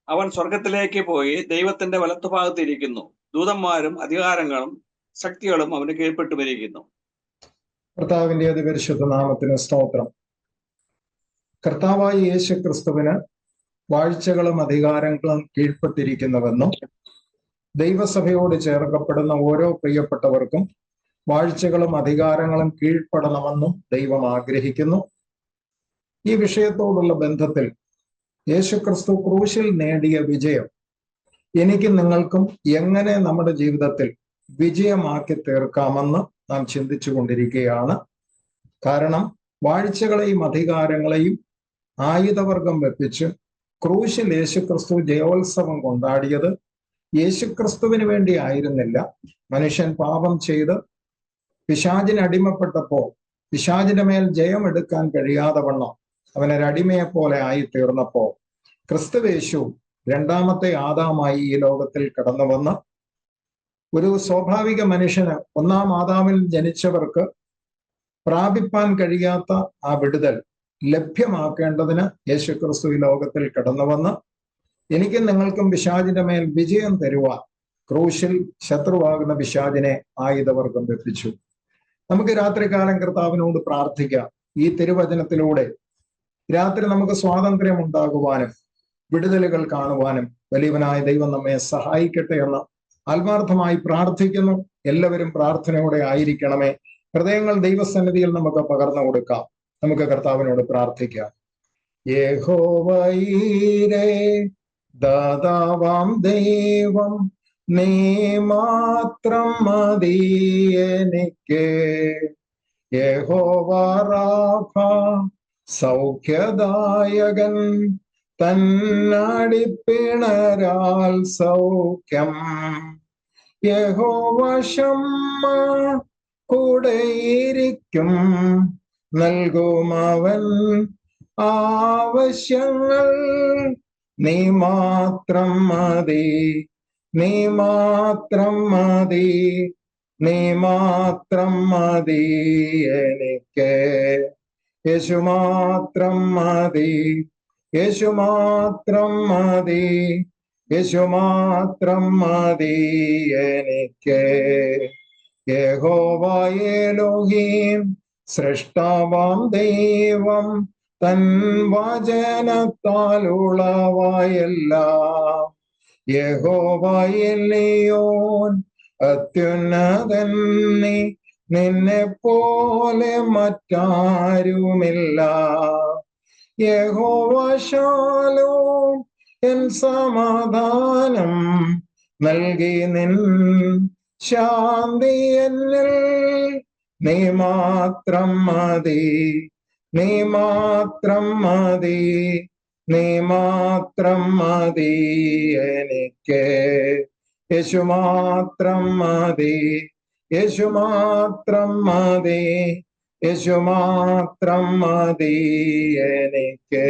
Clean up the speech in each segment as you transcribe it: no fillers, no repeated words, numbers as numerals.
അവൻ സ്വർഗത്തിലേക്ക് പോയി ദൈവത്തിന്റെ വലത്തുഭാഗത്ത് ഇരിക്കുന്നു. ദൂതന്മാരും അധികാരങ്ങളും ശക്തികളും അവന് കീഴ്പ്പെട്ടു വരികയുന്നു. കർത്താവിന്റെ അതിപരിശുദ്ധ നാമത്തിന് സ്തോത്രം. കർത്താവായ യേശു ക്രിസ്തുവിന് വാഴ്ചകളും അധികാരങ്ങളും കീഴ്പ്പെട്ടിരിക്കുന്നുവെന്നും ദൈവസഭയോട് ചേർക്കപ്പെടുന്ന ഓരോ പ്രിയപ്പെട്ടവർക്കും വാഴ്ചകളും അധികാരങ്ങളും കീഴ്പ്പെടണമെന്നും ദൈവം ആഗ്രഹിക്കുന്നു. ഈ വിഷയത്തോടുള്ള ബന്ധത്തിൽ യേശുക്രിസ്തു ക്രൂശിൽ നേടിയ വിജയം എനിക്കും നിങ്ങൾക്കും എങ്ങനെ നമ്മുടെ ജീവിതത്തിൽ വിജയമാക്കി തീർക്കാമെന്ന് നാം ചിന്തിച്ചു കൊണ്ടിരിക്കുകയാണ്. കാരണം വാഴ്ചകളെയും അധികാരങ്ങളെയും ആയുധവർഗം വെപ്പിച്ച് ക്രൂശിൽ യേശുക്രിസ്തു ജയോത്സവം കൊണ്ടാടിയത് യേശുക്രിസ്തുവിന് വേണ്ടി ആയിരുന്നില്ല. മനുഷ്യൻ പാപം ചെയ്ത് പിശാചിന് അടിമപ്പെട്ടപ്പോൾ പിശാചിന്റെ മേൽ ജയം എടുക്കാൻ കഴിയാതെ വണ്ണം അവനൊരടിമയെ പോലെ ആയി തീർന്നപ്പോൾ ക്രിസ്തുവേശു രണ്ടാമത്തെ ആദാമായി ഈ ലോകത്തിൽ കടന്നു വന്ന് ഒരു സ്വാഭാവിക മനുഷ്യന് ഒന്നാം ആദാമിൽ ജനിച്ചവർക്ക് പ്രാപിപ്പാൻ കഴിയാത്ത ആ വിടുതൽ ലഭ്യമാക്കേണ്ടതിന് യേശുക്രിസ്തു ഈ ലോകത്തിൽ കടന്നു വന്ന് എനിക്കും നിങ്ങൾക്കും പിശാചിന്റെ മേൽ വിജയം തരുവാൻ ക്രൂശിൽ ശത്രുവാകുന്ന പിശാചിനെ ആയുധവർഗം വെപ്പിച്ചു. നമുക്ക് രാത്രികാലം കർത്താവിനോട് പ്രാർത്ഥിക്കാം. ഈ തിരുവചനത്തിലൂടെ രാത്രി നമുക്ക് സ്വാതന്ത്ര്യം ഉണ്ടാകുവാനും വിടുതലുകൾ കാണുവാനും വലിയവനായ ദൈവം നമ്മെ സഹായിക്കട്ടെ എന്ന് ആത്മാർത്ഥമായി പ്രാർത്ഥിക്കുന്നു. എല്ലാവരും പ്രാർത്ഥനയോടെ ആയിരിക്കണമേ. ഹൃദയങ്ങൾ ദൈവസന്നിധിയിൽ നമുക്ക് പകർന്നു കൊടുക്കാം. നമുക്ക് കർത്താവിനോട് പ്രാർത്ഥിക്കാം. യഹോവയീരേ ദാതാവാം ദൈവം, നീ മാത്രം മതി എനിക്ക്. യഹോവ റാഫ സൗഖ്യദായകൻ, തന്നടിപ്പിണരാൽ സൗഖ്യം. യഹോവ ശമ്മ കൂടെയിരിക്കും, നൽകുമവൻ ആവശ്യങ്ങൾ. നീ മാത്രം മതി, നീ മാത്രം മതി, നീ മാത്രം മതി എനിക്ക്. യേശു മാത്രം മതി, യേശു മാത്രം മതി, യേശു മാത്രം മതി എനിക്ക്. യഹോവ എലോഹീം സൃഷ്ടാവാം ദൈവം, തൻ വചനത്താൽ ഉളവായെല്ലാം. യഹോവ എലിയോൻ അത്യുന്നതൻ, നീ നിന്നെ പോലെ മറ്റാരുമില്ല. യഹോവ ശാലോം എൻ സമാധാനം നൽകി നിൻ ശാന്തി എന്നിൽ. നീ മാത്രം മതി, നീ മാത്രം മതി, നീ മാത്രം മതി എനിക്ക്. യേശു മാത്രം മതി, യേശു മാത്രം മതി, യേശു മാത്രം മതി എനിക്ക്.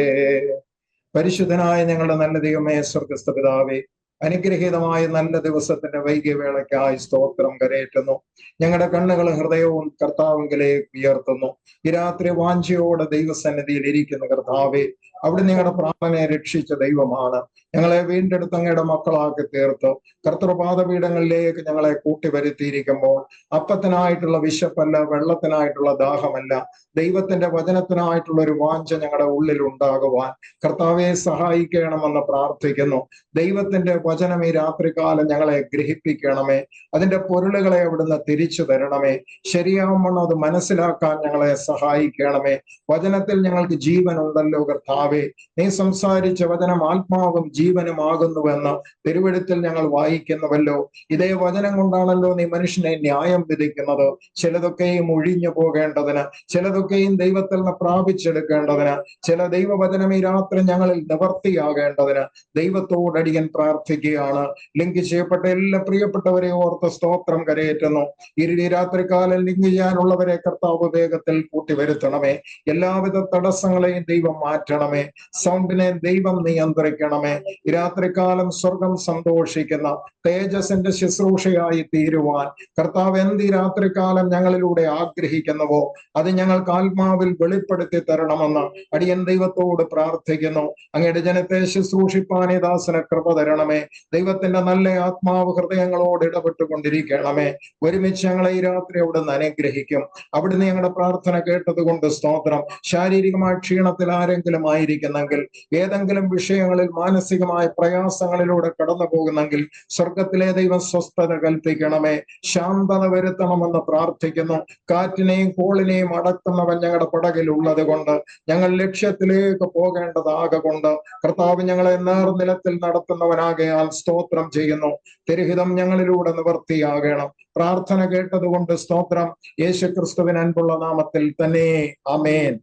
പരിശുദ്ധനായ ഞങ്ങളുടെ നല്ല ദൈവമേ, സ്വർഗ്ഗസ്ഥ പിതാവേ, അനുഗ്രഹീതമായ നല്ല ദിവസത്തിന്റെ വൈകിയ വേളയ്ക്കായി സ്തോത്രം കരയേറ്റുന്നു. ഞങ്ങളുടെ കണ്ണുകളും ഹൃദയവും കർത്താവിലേക്ക് ഉയർത്തുന്നു. ഈ രാത്രി വാഞ്ചയോടെ ദൈവസന്നിധിയിൽ ഇരിക്കുന്ന കർത്താവേ, അവിടെ നിങ്ങളുടെ പ്രാണനെ രക്ഷിച്ച ദൈവമാണ്. ഞങ്ങളെ വീണ്ടെടുത്ത് അങ്ങയുടെ മക്കളാക്കി തീർത്ത് കർത്തൃപാദപീഠങ്ങളിലേക്ക് ഞങ്ങളെ കൂട്ടിവരുത്തിയിരിക്കുമ്പോൾ അപ്പത്തിനായിട്ടുള്ള വിശപ്പല്ല, വെള്ളത്തിനായിട്ടുള്ള ദാഹമല്ല, ദൈവത്തിന്റെ വചനത്തിനായിട്ടുള്ള ഒരു വാഞ്ച ഞങ്ങളുടെ ഉള്ളിൽ ഉണ്ടാകുവാൻ കർത്താവെ സഹായിക്കണമെന്ന് പ്രാർത്ഥിക്കുന്നു. ദൈവത്തിന്റെ വചനം ഈ രാത്രികാലം ഞങ്ങളെ ഗ്രഹിപ്പിക്കണമേ. അതിന്റെ പൊരുളുകളെ അവിടുന്ന് തിരിച്ചു തരണമേ. ശരിയാവണ്ണം അത് മനസ്സിലാക്കാൻ ഞങ്ങളെ സഹായിക്കണമേ. വചനത്തിൽ ഞങ്ങൾക്ക് ജീവൻ ഉണ്ടല്ലോ കർത്താവെ. നീ സംസാരിച്ച വചനം ആത്മാവും ജീവനുമാകുന്നുവെന്ന് തിരുവെഴുത്തിൽ ഞങ്ങൾ വായിക്കുന്നുവല്ലോ. ഇതേ വചനം കൊണ്ടാണല്ലോ നീ മനുഷ്യനെ ന്യായം വിധിക്കുന്നത്. ചിലതൊക്കെയും ഒഴിഞ്ഞു പോകേണ്ടതിന്, ചിലതൊക്കെയും ദൈവത്തിൽ നിന്ന് പ്രാപിച്ചെടുക്കേണ്ടതിന്, ചില ദൈവവചനം ഈ രാത്രി ഞങ്ങളിൽ നിവർത്തിയാകേണ്ടതിന് ദൈവത്തോടടിയൻ പ്രാർത്ഥിക്കുന്നു. പ്രാർത്ഥിക്കുകയാണ്. ലിങ്ക് ചെയ്യപ്പെട്ട എല്ലാ പ്രിയപ്പെട്ടവരെ ഓർത്ത് സ്തോത്രം കരയേറ്റുന്നു. ഈ രാത്രികാലം ലിങ്ക് ചെയ്യാനുള്ളവരെ കർത്താവ് വേഗത്തിൽ കൂട്ടിവരുത്തണമേ. എല്ലാവിധ തടസ്സങ്ങളെയും ദൈവം മാറ്റണമേ. സൗണ്ടിനെ ദൈവം നിയന്ത്രിക്കണമേ. ഈ രാത്രികാലം സ്വർഗം സന്തോഷിക്കുന്ന തേജസ്സിന്റെ ശുശ്രൂഷയായി തീരുവാൻ കർത്താവ് എന്ത് ഈ രാത്രികാലം ഞങ്ങളിലൂടെ ആഗ്രഹിക്കുന്നുവോ അത് ഞങ്ങൾക്ക് ആത്മാവിൽ വെളിപ്പെടുത്തി തരണമെന്ന് അടിയൻ ദൈവത്തോട് പ്രാർത്ഥിക്കുന്നു. അങ്ങയുടെ ജനത്തെ ശുശ്രൂഷിപ്പാൻ ഈ ദാസന് കൃപ തരണമേ. ദൈവത്തിന്റെ നല്ല ആത്മാവ് ഹൃദയങ്ങളോട് ഇടപെട്ടുകൊണ്ടിരിക്കണമേ. ഒരുമിച്ച് ഞങ്ങളെ ഈ രാത്രി അവിടുന്ന് അനുഗ്രഹിക്കും. അവിടുന്ന് ഞങ്ങളുടെ പ്രാർത്ഥന കേട്ടത് കൊണ്ട് സ്തോത്രം. ശാരീരികമായ ക്ഷീണത്തിൽ ആരെങ്കിലും ആയിരിക്കുന്നെങ്കിൽ, ഏതെങ്കിലും വിഷയങ്ങളിൽ മാനസികമായ പ്രയാസങ്ങളിലൂടെ കടന്നു പോകുന്നെങ്കിൽ സ്വർഗത്തിലെ ദൈവം സ്വസ്ഥത കൽപ്പിക്കണമേ. ശാന്തത വരുത്തണമെന്ന് പ്രാർത്ഥിക്കുന്നു. കാറ്റിനെയും കോളിനെയും അടക്കുന്നവൻ ഞങ്ങളുടെ പടകിൽ ഉള്ളത് കൊണ്ട് ഞങ്ങൾ ലക്ഷ്യത്തിലേക്ക് പോകേണ്ടതാകൊണ്ട് കർത്താവ് ഞങ്ങളെ നേർനിലത്തിൽ നടത്തുന്നവനാകയാൽ സ്തോത്രം ചെയ്യുന്നു. തിരുഹിതം ഞങ്ങളിലൂടെ നിവർത്തിയാകണം. പ്രാർത്ഥന കേട്ടതുകൊണ്ട് സ്തോത്രം. യേശുക്രിസ്തുവിൻ അൻപുള്ള നാമത്തിൽ തന്നെ ആമേൻ.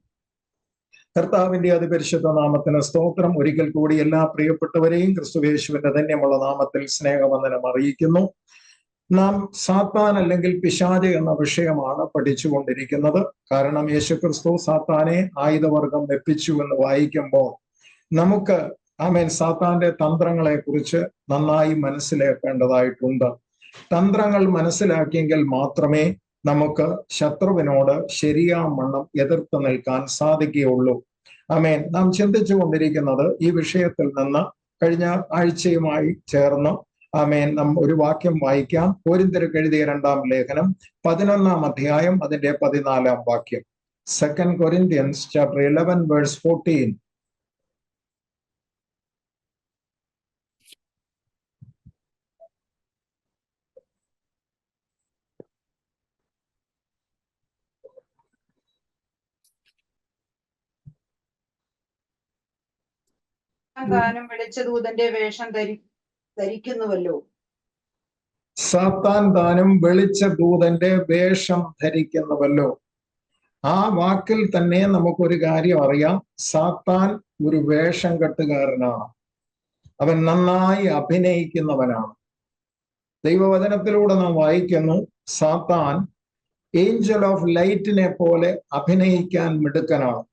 കർത്താവിന്റെ അതിപരിശുദ്ധ നാമത്തിന് സ്തോത്രം. ഒരിക്കൽ കൂടി എല്ലാ പ്രിയപ്പെട്ടവരെയും ക്രിസ്തുയേശുവിന്റെ ധന്യമുള്ള നാമത്തിൽ സ്നേഹവന്ദനം അറിയിക്കുന്നു. നാം സാത്താൻ അല്ലെങ്കിൽ പിശാച് എന്ന വിഷയമാണ് പഠിച്ചുകൊണ്ടിരിക്കുന്നത്. കാരണം യേശുക്രിസ്തു സാത്താനെ ആയുധവർഗം വെപ്പിച്ചു എന്ന് വായിക്കുമ്പോൾ നമുക്ക് സാത്താന്റെ തന്ത്രങ്ങളെ കുറിച്ച് നന്നായി മനസ്സിലാക്കേണ്ടതായിട്ടുണ്ട്. തന്ത്രങ്ങൾ മനസ്സിലാക്കിയെങ്കിൽ മാത്രമേ നമുക്ക് ശത്രുവിനോട് ശരിയാവണ്ണം എതിർത്ത് നിൽക്കാൻ സാധിക്കുകയുള്ളൂ. നാം ചിന്തിച്ചു കൊണ്ടിരിക്കുന്നത് ഈ വിഷയത്തിൽ നിന്ന് കഴിഞ്ഞ ആഴ്ചയുമായി ചേർന്ന് നാം ഒരു വാക്യം വായിക്കാം. കൊരിന്ത്യർക്ക് എഴുതിയ 2-ാം ലേഖനം 11-ാം അധ്യായം അതിന്റെ 14-ാം വാക്യം. 2 Corinthians chapter 11 verse 14. താനും വിളിച്ച ദൂതന്റെ വേഷം ധരിക്കുന്നുവല്ലോ. സാത്താൻ താനും വെളിച്ച ദൂതന്റെ വേഷം ധരിക്കുന്നുവല്ലോ. ആ വാക്കിൽ തന്നെ നമുക്കൊരു കാര്യം അറിയാം. സാത്താൻ ഒരു വേഷം കെട്ടുകാരനാണ്. അവൻ നന്നായി അഭിനയിക്കുന്നവനാണ്. ദൈവവചനത്തിലൂടെ നാം വായിക്കുന്നു, സാത്താൻ ഏഞ്ചൽ ഓഫ് ലൈറ്റിനെ പോലെ അഭിനയിക്കാൻ മിടുക്കനാണ്.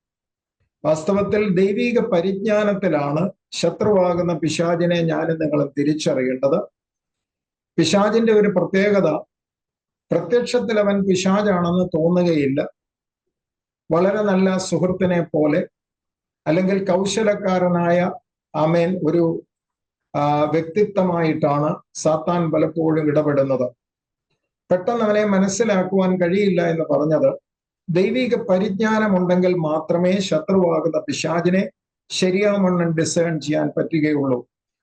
വാസ്തവത്തിൽ ദൈവിക പരിജ്ഞാനത്തിലാണ് ശത്രുവാകുന്ന പിശാചിനെ ഞാനും നിങ്ങളും തിരിച്ചറിയേണ്ടത്. പിശാചിന്റെ ഒരു പ്രത്യേകത, പ്രത്യക്ഷത്തിൽ അവൻ പിശാചാണെന്ന് തോന്നുകയില്ല. വളരെ നല്ല സുഹൃത്തിനെ പോലെ അല്ലെങ്കിൽ കൗശലക്കാരനായ ഒരു വ്യക്തിത്വമായിട്ടാണ് സാത്താൻ പലപ്പോഴും ഇടപെടുന്നത്. പെട്ടെന്ന് അവനെ മനസ്സിലാക്കുവാൻ കഴിയില്ല എന്ന് പറഞ്ഞത്, ദൈവിക പരിജ്ഞാനം ഉണ്ടെങ്കിൽ മാത്രമേ ശത്രുവാകുന്ന പിശാചിനെ ശരിയാവണ്ണം ഡിസേൺ ചെയ്യാൻ പറ്റുകയുള്ളൂ.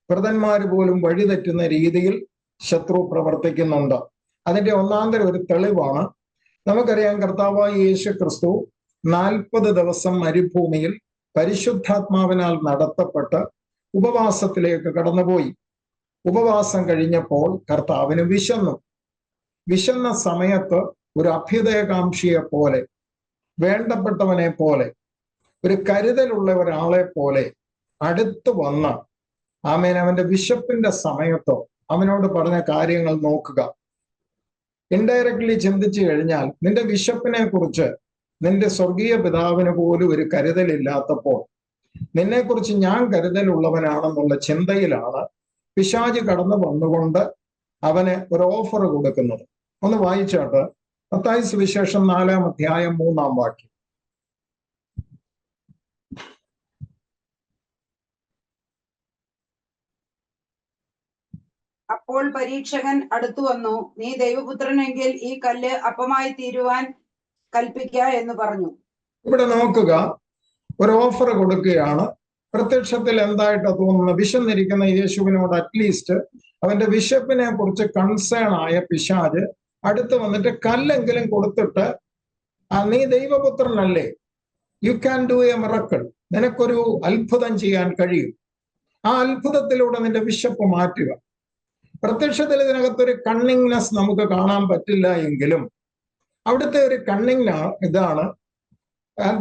വൃതന്മാര് പോലും വഴിതെറ്റുന്ന രീതിയിൽ ശത്രു പ്രവർത്തിക്കുന്നുണ്ട്. അതിന്റെ ഒന്നാന്തരം ഒരു തെളിവാണ്. നമുക്കറിയാം, കർത്താവായ യേശു ക്രിസ്തു 40 ദിവസം മരുഭൂമിയിൽ പരിശുദ്ധാത്മാവിനാൽ നടത്തപ്പെട്ട് ഉപവാസത്തിലേക്ക് കടന്നുപോയി. ഉപവാസം കഴിഞ്ഞപ്പോൾ കർത്താവിന് വിശന്നു. വിശന്ന സമയത്ത് ഒരു അഭ്യുദയകാംക്ഷിയെ പോലെ, വേണ്ടപ്പെട്ടവനെ പോലെ, ഒരു കരുതലുള്ള ഒരാളെ പോലെ അടുത്ത് വന്ന് അവന്റെ വിശപ്പിന്റെ സമയത്തോ അവനോട് പറഞ്ഞ കാര്യങ്ങൾ നോക്കുക. ഇൻഡയറക്ട്ലി ചിന്തിച്ചു കഴിഞ്ഞാൽ, നിന്റെ വിശപ്പിനെ കുറിച്ച് നിന്റെ സ്വർഗീയ പിതാവിന് പോലും ഒരു കരുതലില്ലാത്തപ്പോൾ നിന്നെക്കുറിച്ച് ഞാൻ കരുതലുള്ളവനാണെന്നുള്ള ചിന്തയിലാണ് പിശാച് കടന്നു വന്നുകൊണ്ട് അവന് ഒരു ഓഫർ കൊടുക്കുന്നത്. ഒന്ന് വായിച്ചാട്ട് മത്തായി സുവിശേഷം 4-ാം അധ്യായം 3-ാം വാക്യം. അപ്പോൾ പരീക്ഷകൻ അടുത്തു വന്നു, നീ ദൈവപുത്രനെങ്കിൽ ഈ കല്ല് അപ്പമായി തീരുവാൻ കൽപ്പിക്ക എന്ന് പറഞ്ഞു. ഇവിടെ നോക്കുക, ഒരു ഓഫർ കൊടുക്കുകയാണ്. പ്രത്യക്ഷത്തിൽ എന്തായിട്ടാ തോന്നുന്നത്? വിശന്നിരിക്കുന്ന യേശുവിനോട് അറ്റ്ലീസ്റ്റ് അവന്റെ വിശപ്പിനെ കുറിച്ച് കൺസേൺ ആയ പിശാച് അടുത്ത് വന്നിട്ട് കല്ലെങ്കിലും കൊടുത്തിട്ട്, നീ ദൈവപുത്രനല്ലേ, you can do a miracle, നിനക്കൊരു അത്ഭുതം ചെയ്യാൻ കഴിയും, ആ അത്ഭുതത്തിലൂടെ നിന്റെ വിശപ്പ് മാറ്റുക. പ്രത്യക്ഷത്തിൽ ഇതിനകത്തൊരു കണ്ണിങ്നെസ് നമുക്ക് കാണാൻ പറ്റില്ല എങ്കിലും അവിടുത്തെ ഒരു കണ്ണിങ് ഇതാണ്,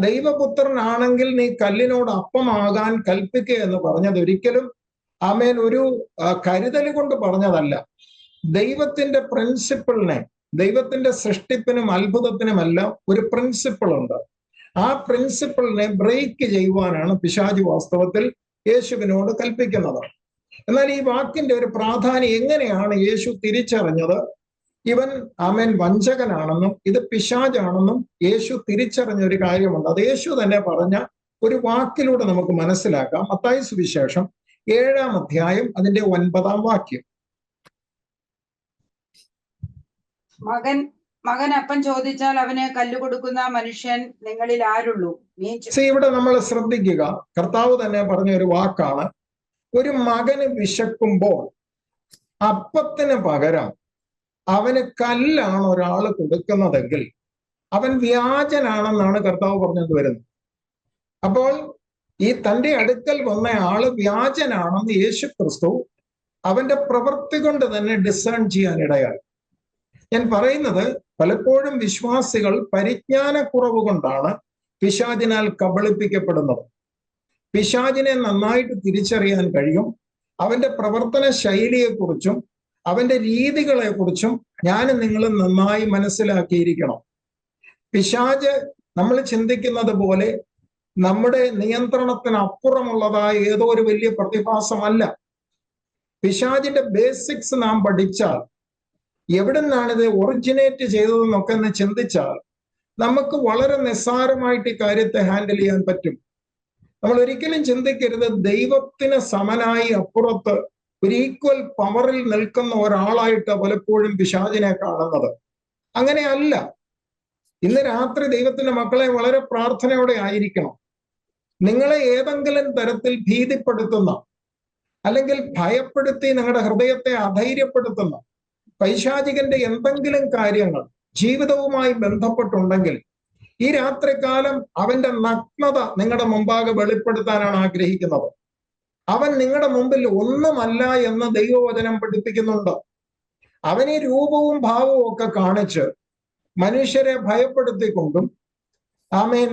ദൈവപുത്രനാണെങ്കിൽ നീ കല്ലിനോട് അപ്പമാകാൻ കൽപ്പിക്കുക എന്ന് പറഞ്ഞത് ഒരിക്കലും ആമേൻ ഒരു കരുതൽ കൊണ്ട് പറഞ്ഞതല്ല. ദൈവത്തിന്റെ പ്രിൻസിപ്പിളിനെ, ദൈവത്തിന്റെ സൃഷ്ടിപ്പിനും അത്ഭുതത്തിനുമെല്ലാം ഒരു പ്രിൻസിപ്പിൾ ഉണ്ട്. ആ പ്രിൻസിപ്പിളിനെ ബ്രേക്ക് ചെയ്യുവാനാണ് പിശാച് വാസ്തവത്തിൽ യേശുവിനോട് കൽപ്പിക്കുന്നത്. എന്നാൽ ഈ വാക്കിന്റെ ഒരു പ്രാധാന്യം എങ്ങനെയാണ് യേശു തിരിച്ചറിഞ്ഞത്? ഇവൻ ആമേൻ വഞ്ചകനാണെന്നും ഇത് പിശാചാണെന്നും യേശു തിരിച്ചറിഞ്ഞ ഒരു കാര്യമുണ്ട്. അത് യേശു തന്നെ പറഞ്ഞ ഒരു വാക്കിലൂടെ നമുക്ക് മനസ്സിലാക്കാം. മത്തായി സുവിശേഷം 7-ാം അധ്യായം അതിന്റെ 9-ാം വാക്യം. മകൻ അപ്പം ചോദിച്ചാൽ അവന് കല്ല് കൊടുക്കുന്ന മനുഷ്യൻ നിങ്ങളിൽ ആരുള്ളൂ? ഇവിടെ നമ്മൾ ശ്രദ്ധിക്കുക, കർത്താവ് തന്നെ പറഞ്ഞ ഒരു വാക്കാണ്. ഒരു മകന് വിശക്കുമ്പോൾ അപ്പത്തിന് പകരം അവന് കല്ലാണ് ഒരാൾ കൊടുക്കുന്നതെങ്കിൽ അവൻ വ്യാജനാണെന്നാണ് കർത്താവ് പറഞ്ഞത് വരുന്നത്. അപ്പോൾ ഈ തന്റെ അടുക്കൽ വന്ന ആള് വ്യാജനാണെന്ന് യേശു ക്രിസ്തു അവന്റെ പ്രവൃത്തി കൊണ്ട് തന്നെ ഡിസേൺ ചെയ്യാനിടയായി. ഞാൻ പറയുന്നത്, പലപ്പോഴും വിശ്വാസികൾ പരിജ്ഞാനക്കുറവ് കൊണ്ടാണ് പിശാചിനാൽ കബളിപ്പിക്കപ്പെടുന്നത്. പിശാചിനെ നന്നായിട്ട് തിരിച്ചറിയാൻ കഴിയും. അവന്റെ പ്രവർത്തന ശൈലിയെക്കുറിച്ചും അവന്റെ രീതികളെ കുറിച്ചും ഞാനും നിങ്ങളും നന്നായി മനസ്സിലാക്കിയിരിക്കണം. പിശാച് നമ്മൾ ചിന്തിക്കുന്നത് പോലെ നമ്മുടെ നിയന്ത്രണത്തിന് അപ്പുറമുള്ളതായ ഏതോ ഒരു വലിയ പ്രതിഭാസമല്ല. പിശാചിന്റെ ബേസിക്സ് നാം പഠിച്ചാൽ, എവിടെ നിന്നാണിത് ഒറിജിനേറ്റ് ചെയ്തതെന്നൊക്കെ ഒന്ന് ചിന്തിച്ചാൽ നമുക്ക് വളരെ നിസ്സാരമായിട്ട് ഈ കാര്യത്തെ ഹാൻഡിൽ ചെയ്യാൻ പറ്റും. നമ്മൾ ഒരിക്കലും ചിന്തിക്കരുത് ദൈവത്തിന് സമനായി അപ്പുറത്ത് ഒരു ഈക്വൽ പവറിൽ നിൽക്കുന്ന ഒരാളായിട്ട് പലപ്പോഴും പിശാചിനെ കാണുന്നത്. അങ്ങനെയല്ല. ഇന്ന് രാത്രി ദൈവത്തിന്റെ മക്കളെ വളരെ പ്രാർത്ഥനയോടെ ആയിരിക്കണം. നിങ്ങളെ ഏതെങ്കിലും തരത്തിൽ ഭീതിപ്പെടുത്തുന്ന അല്ലെങ്കിൽ ഭയപ്പെടുത്തി നിങ്ങളുടെ ഹൃദയത്തെ അധൈര്യപ്പെടുത്തുന്ന പൈശാചികന്റെ എന്തെങ്കിലും കാര്യങ്ങൾ ജീവിതവുമായി ബന്ധപ്പെട്ടുണ്ടെങ്കിൽ ഈ രാത്രികാലം അവന്റെ നഗ്നത നിങ്ങളുടെ മുമ്പാകെ വെളിപ്പെടുത്താനാണ് ആഗ്രഹിക്കുന്നത്. അവൻ നിങ്ങളുടെ മുമ്പിൽ ഒന്നുമല്ല എന്ന് ദൈവവചനം പഠിപ്പിക്കുന്നുണ്ട്. അവന് രൂപവും ഭാവവും ഒക്കെ കാണിച്ച് മനുഷ്യരെ ഭയപ്പെടുത്തിക്കൊണ്ടും ആമേൻ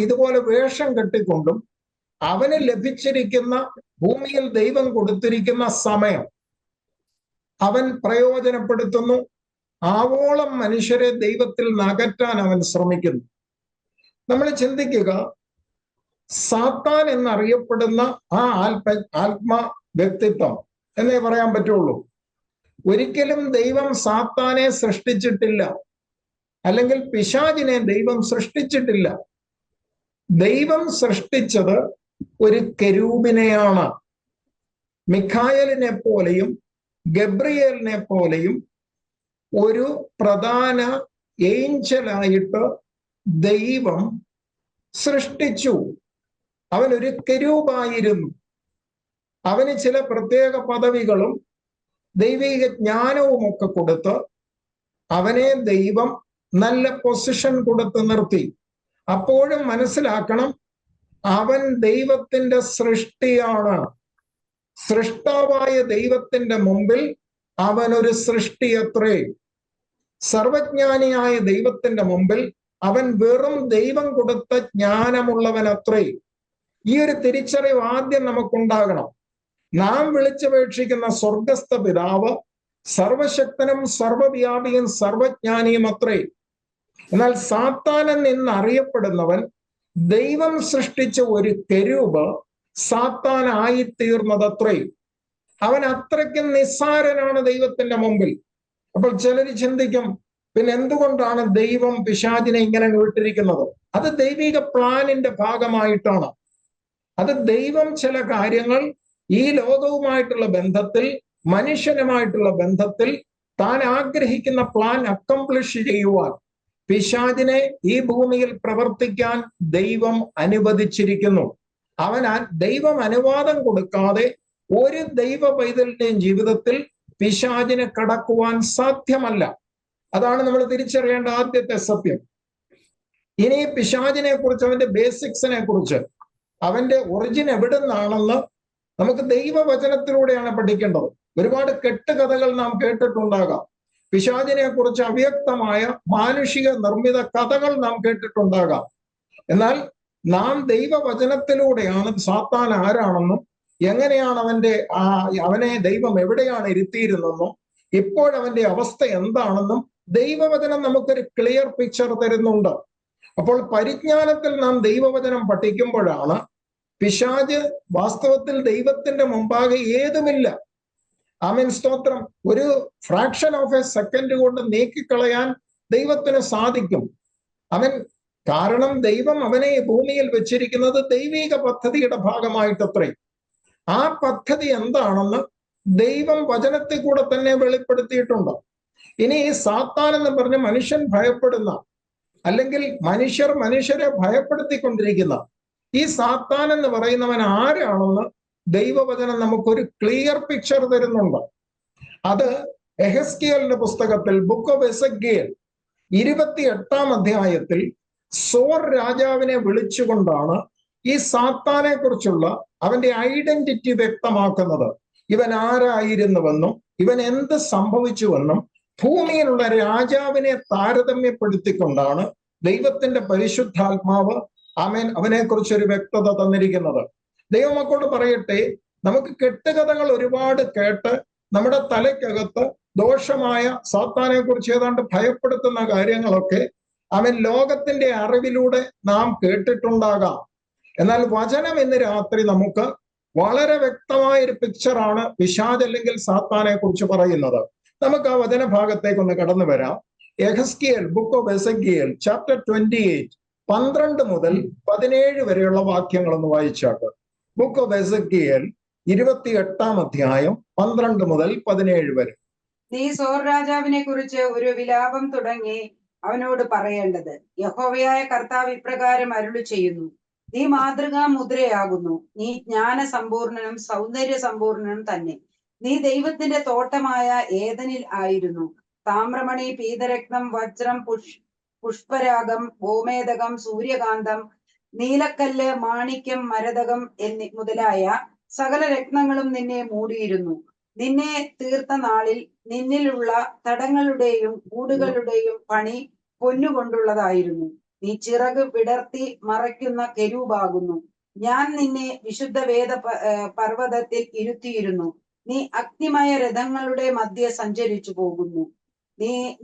ഇതുപോലെ വേഷം കെട്ടിക്കൊണ്ടും അവന് ലഭിച്ചിരിക്കുന്ന ഭൂമിയിൽ ദൈവം കൊടുത്തിരിക്കുന്ന സമയം അവൻ പ്രയോജനപ്പെടുത്തുന്നു. ആവോളം മനുഷ്യരെ ദൈവത്തിൽ നിന്ന് അകറ്റാൻ അവൻ ശ്രമിക്കുന്നു. നമ്മൾ ചിന്തിക്കുക, സാത്താൻ എന്നറിയപ്പെടുന്ന ആ ആത്മ വ്യക്തിത്വം എന്നേ പറയാൻ പറ്റുള്ളൂ. ഒരിക്കലും ദൈവം സാത്താനെ സൃഷ്ടിച്ചിട്ടില്ല, അല്ലെങ്കിൽ പിശാചിനെ ദൈവം സൃഷ്ടിച്ചിട്ടില്ല. ദൈവം സൃഷ്ടിച്ചത് ഒരു കെരൂബിനെയാണ്. മിഖായേലിനെ പോലെയും ഗബ്രിയേലിനെ പോലെയും ഒരു പ്രധാന ഏഞ്ചലായിട്ട് ദൈവം സൃഷ്ടിച്ചു. അവനൊരു കെരൂബായിരുന്നു. അവന് ചില പ്രത്യേക പദവികളും ദൈവിക ജ്ഞാനവും ഒക്കെ കൊടുത്ത് അവനെ ദൈവം നല്ല പൊസിഷൻ കൊടുത്ത് നിർത്തി. അപ്പോഴും മനസ്സിലാക്കണം, അവൻ ദൈവത്തിന്റെ സൃഷ്ടിയാണ്. സൃഷ്ടാവായ ദൈവത്തിന്റെ മുമ്പിൽ അവനൊരു സൃഷ്ടിയത്രേ. സർവജ്ഞാനിയായ ദൈവത്തിന്റെ മുമ്പിൽ അവൻ വെറും ദൈവം കൊടുത്ത ജ്ഞാനമുള്ളവനത്രേ. ഈ ഒരു തിരിച്ചറിവ് ആദ്യം നമുക്കുണ്ടാകണം. നാം വിളിച്ചപേക്ഷിക്കുന്ന സ്വർഗസ്ഥ പിതാവ് സർവശക്തനും സർവവ്യാപിയും സർവജ്ഞാനിയും അത്രേ. എന്നാൽ സാത്താനെന്ന് നിന്ന് അറിയപ്പെടുന്നവൻ ദൈവം സൃഷ്ടിച്ച ഒരു കെരൂബ് സാത്താനായി തീർന്നതത്രേ. അവൻ അത്രയ്ക്കും നിസ്സാരനാണ് ദൈവത്തിന്റെ മുമ്പിൽ. അപ്പോൾ ചിലര് ചിന്തിക്കും, പിന്നെ എന്തുകൊണ്ടാണ് ദൈവം പിശാചിനെ ഇങ്ങനെ വിട്ടിരിക്കുന്നത്? അത് ദൈവിക പ്ലാനിന്റെ ഭാഗമായിട്ടാണ്. അത് ദൈവം ചില കാര്യങ്ങൾ ഈ ലോകവുമായിട്ടുള്ള ബന്ധത്തിൽ, മനുഷ്യനുമായിട്ടുള്ള ബന്ധത്തിൽ താൻ ആഗ്രഹിക്കുന്ന പ്ലാൻ അക്കംപ്ലിഷ് ചെയ്യുവാൻ പിശാചിനെ ഈ ഭൂമിയിൽ പ്രവർത്തിക്കാൻ ദൈവം അനുവദിച്ചിരിക്കുന്നു. ദൈവം അനുവാദം കൊടുക്കാതെ ഒരു ദൈവ പൈതലിന്റെയും ജീവിതത്തിൽ പിശാചിനെ കടക്കുവാൻ സാധ്യമല്ല. അതാണ് നമ്മൾ തിരിച്ചറിയേണ്ട ആദ്യത്തെ സത്യം. ഇനി പിശാചിനെ കുറിച്ച്, അവന്റെ ബേസിക്സിനെ കുറിച്ച്, അവന്റെ ഒറിജിൻ എവിടെ നിന്നാണെന്ന് നമുക്ക് ദൈവവചനത്തിലൂടെയാണ് പഠിക്കേണ്ടത്. ഒരുപാട് കെട്ടുകഥകൾ നാം കേട്ടിട്ടുണ്ടാകാം. പിശാചിനെ കുറിച്ച് അവ്യക്തമായ മാനുഷിക നിർമ്മിത കഥകൾ നാം കേട്ടിട്ടുണ്ടാകാം. എന്നാൽ നാം ദൈവവചനത്തിലൂടെയാണ് സാത്താൻ ആരാണെന്നും എങ്ങനെയാണ് അവനെ ദൈവം എവിടെയാണ് ഇരുത്തിയിരുന്നെന്നും ഇപ്പോഴവന്റെ അവസ്ഥ എന്താണെന്നും ദൈവവചനം നമുക്കൊരു ക്ലിയർ പിക്ചർ തരുന്നുണ്ട്. അപ്പോൾ പരിജ്ഞാനത്തിൽ നാം ദൈവവചനം പഠിക്കുമ്പോഴാണ് പിശാച് വാസ്തവത്തിൽ ദൈവത്തിന്റെ മുമ്പാകെ ഏതുമില്ല. ആമേൻ, സ്തോത്രം. ഒരു ഫ്രാക്ഷൻ ഓഫ് എ സെക്കൻഡ് കൊണ്ട് നീക്കിക്കളയാൻ ദൈവത്തിന് സാധിക്കും. അവൻ കാരണം ദൈവം അവനെ ഭൂമിയിൽ വെച്ചിരിക്കുന്നത് ദൈവിക പദ്ധതിയുടെ ഭാഗമായിട്ടത്രേ. ആ പദ്ധതി എന്താണെന്ന് ദൈവം വചനത്തിൽ കൂടെ തന്നെ വെളിപ്പെടുത്തിയിട്ടുണ്ട്. ഇനി ഈ സാത്താൻ എന്ന് പറഞ്ഞ് മനുഷ്യൻ ഭയപ്പെടുന്ന, അല്ലെങ്കിൽ മനുഷ്യരെ ഭയപ്പെടുത്തിക്കൊണ്ടിരിക്കുന്ന ഈ സാത്താൻ എന്ന് പറയുന്നവൻ ആരാണെന്ന് ദൈവവചനം നമുക്കൊരു ക്ലിയർ പിക്ചർ തരുന്നുണ്ട്. അത് എഹെസ്കേലിന്റെ പുസ്തകത്തിൽ ബുക്ക് ഓഫ് എസെക്കിയേൽ 28-ാം അധ്യായത്തിൽ സോർ രാജാവിനെ വിളിച്ചുകൊണ്ടാണ് ഈ സാത്താനെ കുറിച്ചുള്ള അവന്റെ ഐഡന്റിറ്റി വ്യക്തമാക്കുന്നത്. ഇവൻ ആരായിരുന്നുവെന്നും ഇവൻ എന്ത് സംഭവിച്ചുവെന്നും ഭൂമിയിലുള്ള രാജാവിനെ താരതമ്യപ്പെടുത്തിക്കൊണ്ടാണ് ദൈവത്തിന്റെ പരിശുദ്ധാത്മാവ് ആമേൻ അവനെ കുറിച്ചൊരു വ്യക്തത തന്നിരിക്കുന്നത്. ദൈവമക്കളോട് പറയട്ടെ, നമുക്ക് കെട്ടുകഥകൾ ഒരുപാട് കേട്ട് നമ്മുടെ തലയ്ക്കകത്ത് ദോഷമായ സാത്താനെ കുറിച്ച് ഏതാണ്ട് ഭയപ്പെടുത്തുന്ന കാര്യങ്ങളൊക്കെ അവൻ ലോകത്തിന്റെ അറിവിലൂടെ നാം കേട്ടിട്ടുണ്ടാകാം. എന്നാൽ വചനം ഇന്ന് രാത്രി നമുക്ക് വളരെ വ്യക്തമായ ഒരു പിക്ചറാണ് പിശാച് അല്ലെങ്കിൽ സാത്താനെ കുറിച്ച് പറയുന്നത്. നമുക്ക് ആ വചന ഭാഗത്തേക്കൊന്ന് കടന്നു വരാം. എഹെസ്കേൽ, ബുക്ക് ഓഫ് എസെക്കിയേൽ ചാപ്റ്റർ 28 12 മുതൽ 17 വരെയുള്ള വാക്യങ്ങളൊന്ന് വായിച്ചാട്ട്. ബുക്ക് ഓഫ് എസെക്കിയേൽ 28-ാം അധ്യായം 12 മുതൽ 17 വരെ. നീ സോർ രാജാവിനെ കുറിച്ച് ഒരു വിലാപം തുടങ്ങി അവനോട് പറയേണ്ടത്, യഹോവയായ കർത്താവ് ഇപ്രകാരം അരുളി ചെയ്യുന്നു, നീ മാതൃകാ മുദ്രയാകുന്നു, നീ ജ്ഞാന സമ്പൂർണനും സൗന്ദര്യ സമ്പൂർണനും തന്നെ. നീ ദൈവത്തിന്റെ തോട്ടമായ ഏദനിൽ ആയിരുന്നു. താമ്രമണി, പീതരത്നം, വജ്രം, പുഷ്പരാഗം, ഗോമേതകം, സൂര്യകാന്തം, നീലക്കല്ല്, മാണിക്യം, മരതകം മുതലായ സകല രത്നങ്ങളും നിന്നെ മൂടിയിരുന്നു. നിന്നെ തീർത്ത നാളിൽ നിന്നിലുള്ള തടങ്ങളുടെയും കൂടുകളുടെയും പണി പൊന്നുകൊണ്ടുള്ളതായിരുന്നു. നീ ചിറക് വിടർത്തി മറയ്ക്കുന്ന കെരൂബാകുന്നു. ഞാൻ നിന്നെ വിശുദ്ധ വേദ പർവ്വതത്തിൽ ഇരുത്തിയിരുന്നു. നീ അഗ്നിമയ രഥങ്ങളുടെ മധ്യെ സഞ്ചരിച്ചു പോകുന്നു.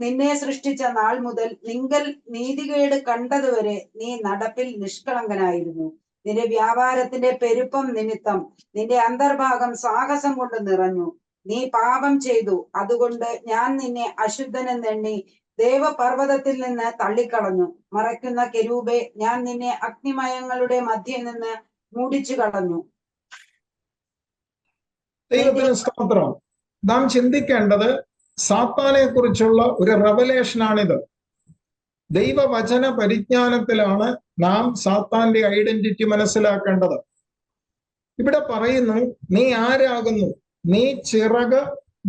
നിന്നെ സൃഷ്ടിച്ച നാൾ മുതൽ നിങ്കൽ നീതികേട് കണ്ടതുവരെ നീ നടപ്പിൽ നിഷ്കളങ്കനായിരുന്നു. നിന്റെ വ്യാപാരത്തിന്റെ പെരുപ്പം നിമിത്തം നിന്റെ അന്തർഭാഗം സാഹസം കൊണ്ട് നിറഞ്ഞു. നീ പാപം ചെയ്തു, അതുകൊണ്ട് ഞാൻ നിന്നെ അശുദ്ധനെന്നെണ്ണി ദേവപർവ്വതത്തിൽ നിന്ന് തള്ളിക്കളഞ്ഞു. മറയ്ക്കുന്ന കെരൂബെ, ഞാൻ നിന്നെ അഗ്നിമയങ്ങളുടെ മധ്യേ നിന്ന് മൂടിച്ചു കളഞ്ഞു. ദൈവത്തിന് സ്തോത്രം. നാം ചിന്തിക്കേണ്ടത് സാത്താനെ കുറിച്ചുള്ള ഒരു റെവലേഷനാണിത്. ദൈവവചന പരിജ്ഞാനത്തിലാണ് നാം സാത്താന്റെ ഐഡന്റിറ്റി മനസ്സിലാക്കേണ്ടത്. ഇവിടെ പറയുന്നു, നീ ആരാകുന്നു? നീ ചിറക്